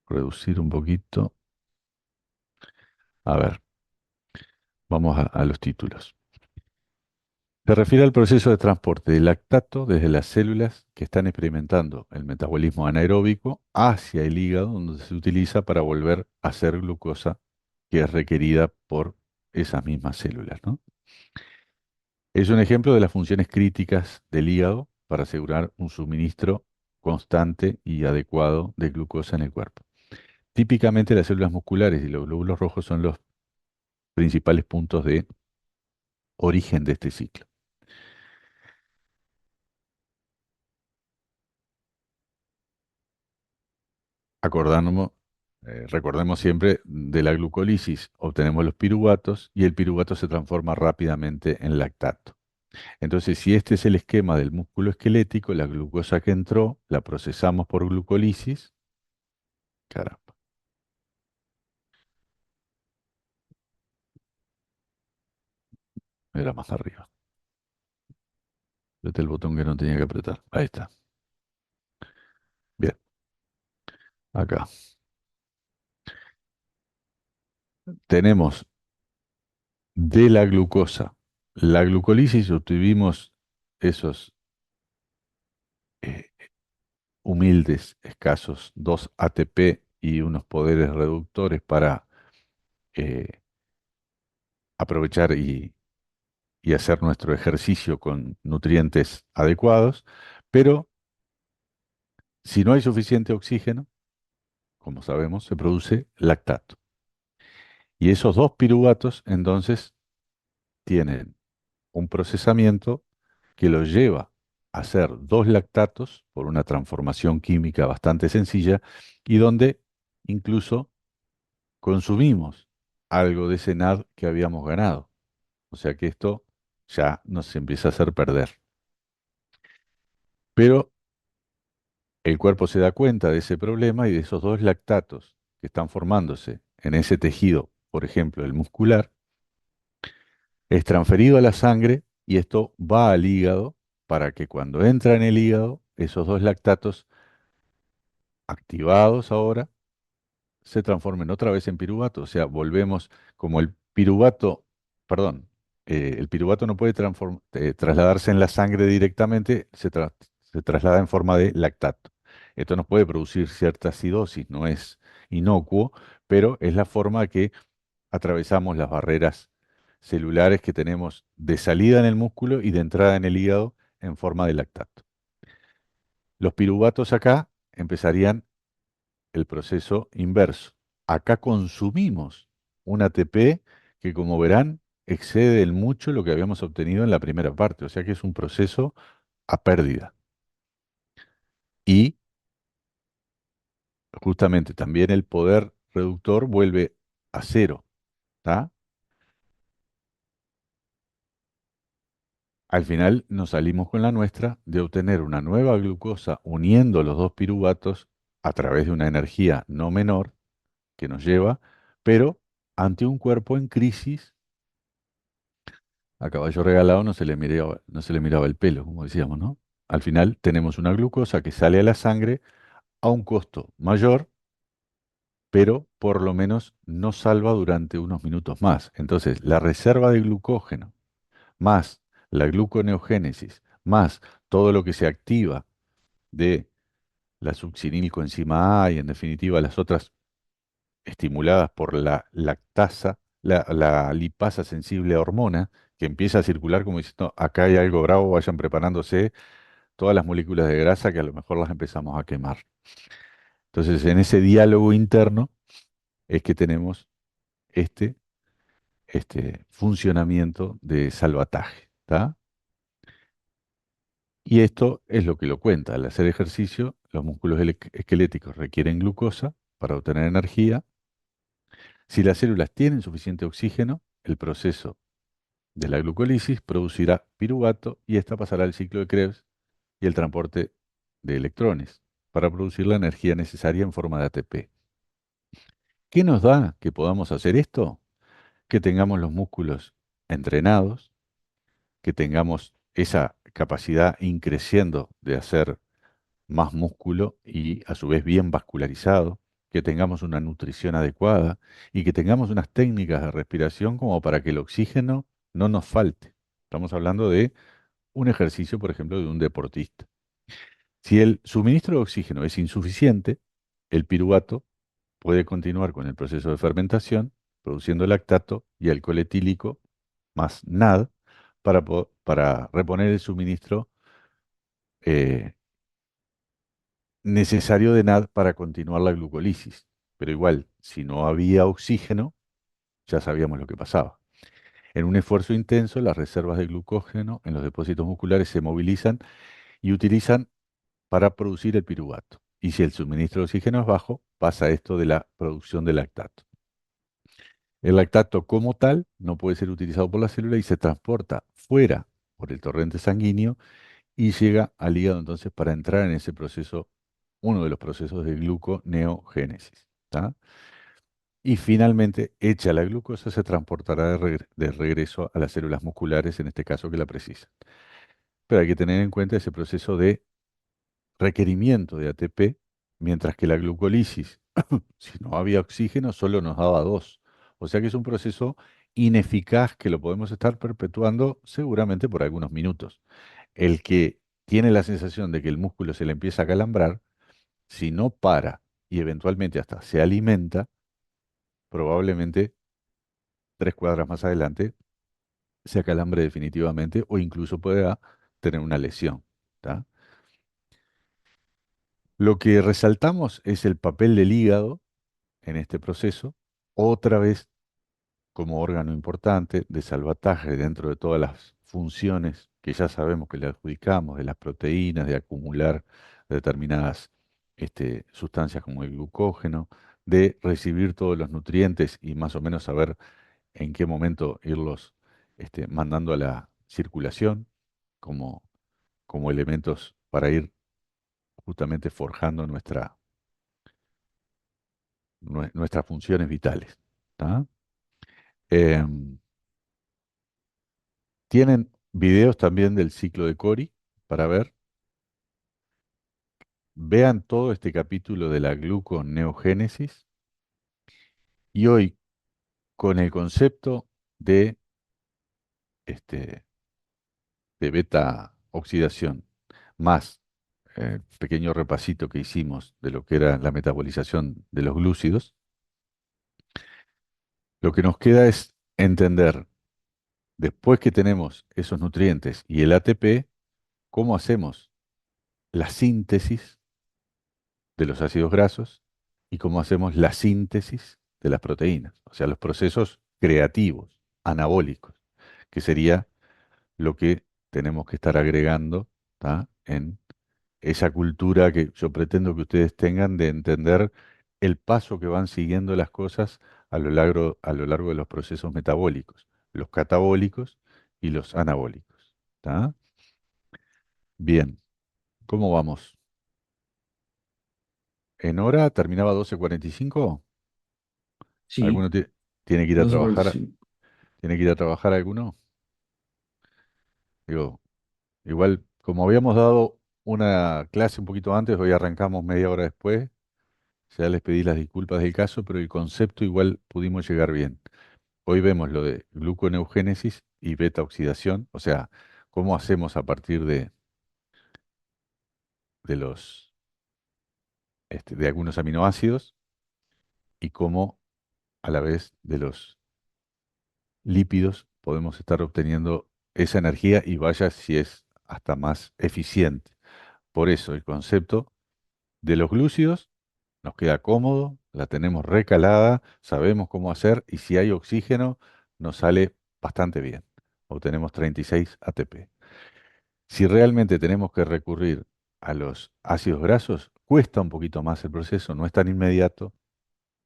reducir un poquito. A ver, vamos a los títulos. Se refiere al proceso de transporte del lactato desde las células que están experimentando el metabolismo anaeróbico hacia el hígado, donde se utiliza para volver a hacer glucosa que es requerida por esas mismas células, ¿no? Es un ejemplo de las funciones críticas del hígado para asegurar un suministro constante y adecuado de glucosa en el cuerpo. Típicamente las células musculares y los glóbulos rojos son los principales puntos de origen de este ciclo. Acordándonos, recordemos siempre de la glucólisis, obtenemos los piruvatos y el piruvato se transforma rápidamente en lactato. Entonces, si este es el esquema del músculo esquelético, la glucosa que entró la procesamos por glucólisis. Caramba, era más arriba. Apreté el botón que no tenía que apretar. Ahí está. Bien, acá. Tenemos de la glucosa. La glucólisis obtuvimos esos eh, humildes, escasos 2 ATP y unos poderes reductores para eh, aprovechar y hacer nuestro ejercicio con nutrientes adecuados, pero si no hay suficiente oxígeno, como sabemos, se produce lactato. Y esos dos piruvatos entonces tienen un procesamiento que los lleva a hacer dos lactatos por una transformación química bastante sencilla y donde incluso consumimos algo de ese NAD que habíamos ganado. O sea que esto ya nos empieza a hacer perder. Pero el cuerpo se da cuenta de ese problema y de esos dos lactatos que están formándose en ese tejido, por ejemplo, el muscular, es transferido a la sangre y esto va al hígado para que cuando entra en el hígado, esos dos lactatos activados ahora se transformen otra vez en piruvato. O sea, volvemos como el piruvato, perdón, el piruvato no puede trasladarse en la sangre directamente, se se traslada en forma de lactato. Esto nos puede producir cierta acidosis, no es inocuo, pero es la forma que atravesamos las barreras celulares que tenemos de salida en el músculo y de entrada en el hígado en forma de lactato. Los piruvatos acá empezarían el proceso inverso. Acá consumimos un ATP que, como verán, excede en mucho lo que habíamos obtenido en la primera parte, o sea que es un proceso a pérdida. Y justamente también el poder reductor vuelve a cero, ¿tá? Al final nos salimos con la nuestra de obtener una nueva glucosa uniendo los dos piruvatos a través de una energía no menor que nos lleva, pero ante un cuerpo en crisis. A caballo regalado no se le miraba el pelo, como decíamos, ¿no? Al final tenemos una glucosa que sale a la sangre a un costo mayor, pero por lo menos nos salva durante unos minutos más. Entonces, la reserva de glucógeno, más la gluconeogénesis, más todo lo que se activa de la succinilcoenzima A y en definitiva las otras estimuladas por la lactasa, la lipasa sensible a hormona, que empieza a circular como diciendo, acá hay algo bravo, vayan preparándose todas las moléculas de grasa que a lo mejor las empezamos a quemar. Entonces, en ese diálogo interno es que tenemos este, este funcionamiento de salvataje, ¿tá? Y esto es lo que lo cuenta. Al hacer ejercicio, los músculos esqueléticos requieren glucosa para obtener energía. Si las células tienen suficiente oxígeno, el proceso de la glucólisis producirá piruvato y esta pasará al ciclo de Krebs y el transporte de electrones para producir la energía necesaria en forma de ATP. ¿Qué nos da que podamos hacer esto? Que tengamos los músculos entrenados, que tengamos esa capacidad increciendo de hacer más músculo y a su vez bien vascularizado, que tengamos una nutrición adecuada y que tengamos unas técnicas de respiración como para que el oxígeno no nos falte. Estamos hablando de un ejercicio, por ejemplo, de un deportista. Si el suministro de oxígeno es insuficiente, el piruvato puede continuar con el proceso de fermentación, produciendo lactato y alcohol etílico más NAD para reponer el suministro eh, necesario de NAD para continuar la glucolisis. Pero igual, si no había oxígeno, ya sabíamos lo que pasaba. En un esfuerzo intenso, las reservas de glucógeno en los depósitos musculares se movilizan y utilizan para producir el piruvato. Y si el suministro de oxígeno es bajo, pasa esto de la producción de lactato. El lactato como tal no puede ser utilizado por la célula y se transporta fuera por el torrente sanguíneo y llega al hígado entonces para entrar en ese proceso, uno de los procesos de gluconeogénesis. ¿Tá? Y finalmente, hecha la glucosa, se transportará de regreso a las células musculares, en este caso que la precisan. Pero hay que tener en cuenta ese proceso de requerimiento de ATP, mientras que la glucolisis, si no había oxígeno, solo nos daba dos. O sea que es un proceso ineficaz que lo podemos estar perpetuando seguramente por algunos minutos. El que tiene la sensación de que el músculo se le empieza a calambrar, si no para y eventualmente hasta se alimenta, probablemente 3 cuadras más adelante se acalambre definitivamente o incluso pueda tener una lesión. ¿Tá? Lo que resaltamos es el papel del hígado en este proceso, otra vez como órgano importante de salvataje dentro de todas las funciones que ya sabemos que le adjudicamos, de las proteínas, de acumular determinadas sustancias como el glucógeno, de recibir todos los nutrientes y más o menos saber en qué momento irlos mandando a la circulación como, como elementos para ir justamente forjando nuestras funciones vitales. ¿Tá? Em, Tienen videos también del ciclo de Cori para ver. Vean todo este capítulo de la gluconeogénesis y hoy con el concepto de, este, de beta oxidación más pequeño repasito que hicimos de lo que era la metabolización de los glúcidos, lo que nos queda es entender, después que tenemos esos nutrientes y el ATP, cómo hacemos la síntesis de los ácidos grasos y cómo hacemos la síntesis de las proteínas, o sea, los procesos creativos, anabólicos, que sería lo que tenemos que estar agregando, ¿tá? En esa cultura que yo pretendo que ustedes tengan de entender el paso que van siguiendo las cosas a lo largo de los procesos metabólicos, los catabólicos y los anabólicos. ¿Tá? Bien, ¿cómo vamos? ¿En hora terminaba 12:45? Sí, ¿Alguno tiene que ir a trabajar? 12:45. ¿Tiene que ir a trabajar alguno? Digo, igual, como habíamos dado una clase un poquito antes, hoy arrancamos media hora después. Ya les pedí las disculpas del caso, pero el concepto igual pudimos llegar bien. Hoy vemos lo de gluconeogénesis y beta oxidación, o sea, cómo hacemos a partir de los de algunos aminoácidos y cómo a la vez de los lípidos podemos estar obteniendo esa energía y vaya si es hasta más eficiente. Por eso el concepto de los glúcidos nos queda cómodo, la tenemos recalada, sabemos cómo hacer y si hay oxígeno nos sale bastante bien. Obtenemos 36 ATP. Si realmente tenemos que recurrir a los ácidos grasos, cuesta un poquito más el proceso, no es tan inmediato,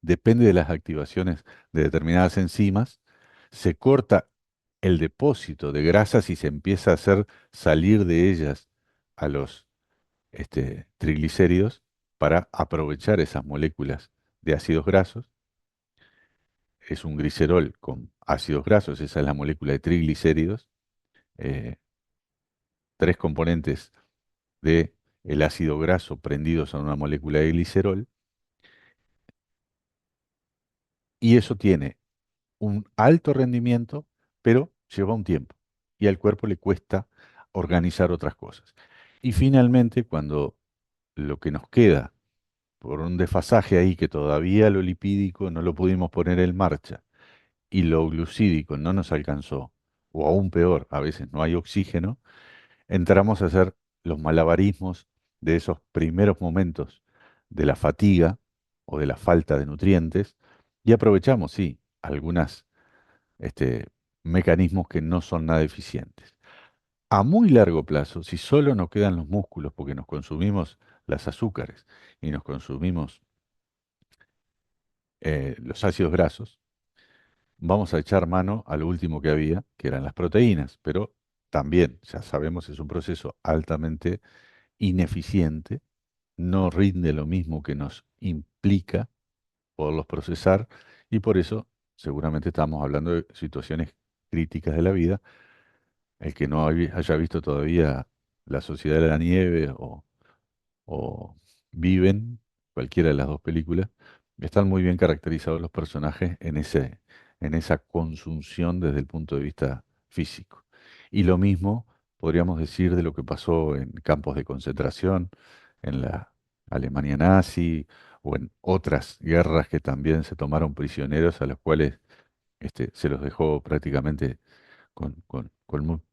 depende de las activaciones de determinadas enzimas, se corta el depósito de grasas y se empieza a hacer salir de ellas a los triglicéridos para aprovechar esas moléculas de ácidos grasos. Es un glicerol con ácidos grasos, esa es la molécula de triglicéridos, eh, tres componentes de el ácido graso prendidos a una molécula de glicerol, y eso tiene un alto rendimiento, pero lleva un tiempo, y al cuerpo le cuesta organizar otras cosas. Y finalmente, cuando lo que nos queda por un desfasaje ahí que todavía lo lipídico no lo pudimos poner en marcha y lo glucídico no nos alcanzó, o aún peor, a veces no hay oxígeno, entramos a hacer los malabarismos de esos primeros momentos de la fatiga o de la falta de nutrientes y aprovechamos, sí, algunos mecanismos que no son nada eficientes. A muy largo plazo, si solo nos quedan los músculos porque nos consumimos las azúcares y nos consumimos los ácidos grasos, vamos a echar mano a lo último que había, que eran las proteínas, pero también, ya sabemos, es un proceso altamente ineficiente, no rinde lo mismo que nos implica poderlos procesar y por eso seguramente estamos hablando de situaciones críticas de la vida. El que no haya visto todavía La Sociedad de la Nieve o Viven, cualquiera de las dos películas, están muy bien caracterizados los personajes en esa consunción desde el punto de vista físico. Y lo mismo podríamos decir de lo que pasó en campos de concentración, en la Alemania nazi o en otras guerras que también se tomaron prisioneros a los cuales se los dejó prácticamente con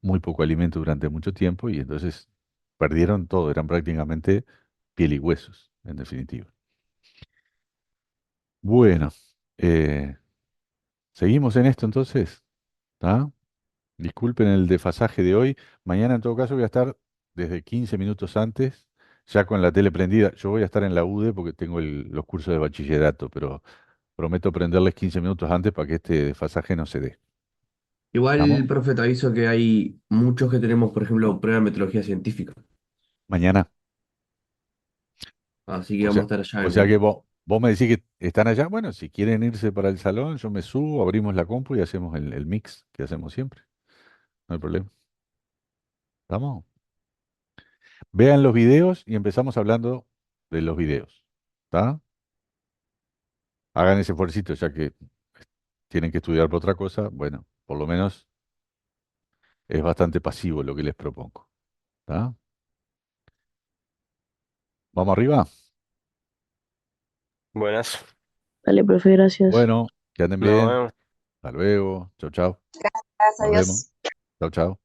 muy poco alimento durante mucho tiempo y entonces perdieron todo, eran prácticamente piel y huesos, en definitiva. Bueno, eh, seguimos en esto entonces, ¿tá? Disculpen el desfasaje de hoy. Mañana en todo caso voy a estar desde 15 minutos antes, ya con la tele prendida. Yo voy a estar en la UDE porque tengo los cursos de bachillerato, pero prometo prenderles 15 minutos antes para que este desfasaje no se dé. ¿Estamos? Igual, profe, te aviso que hay muchos que tenemos, por ejemplo, prueba de metodología científica. Mañana. Así que vamos a estar allá O en sea que el... vos me decís que están allá. Bueno, si quieren irse para el salón, yo me subo, abrimos la compu y hacemos el mix que hacemos siempre. No hay problema. ¿Estamos? Vean los videos y empezamos hablando de los videos. ¿Está? Hagan ese esfuercito, ya que tienen que estudiar por otra cosa. Bueno, por lo menos es bastante pasivo lo que les propongo. ¿Está? ¿Vamos arriba? Buenas. Dale, profe, gracias. Bueno, que anden Nos bien. vemos. Hasta luego. Chau, chau. Gracias a Nos vemos. Dios. Chau, chau.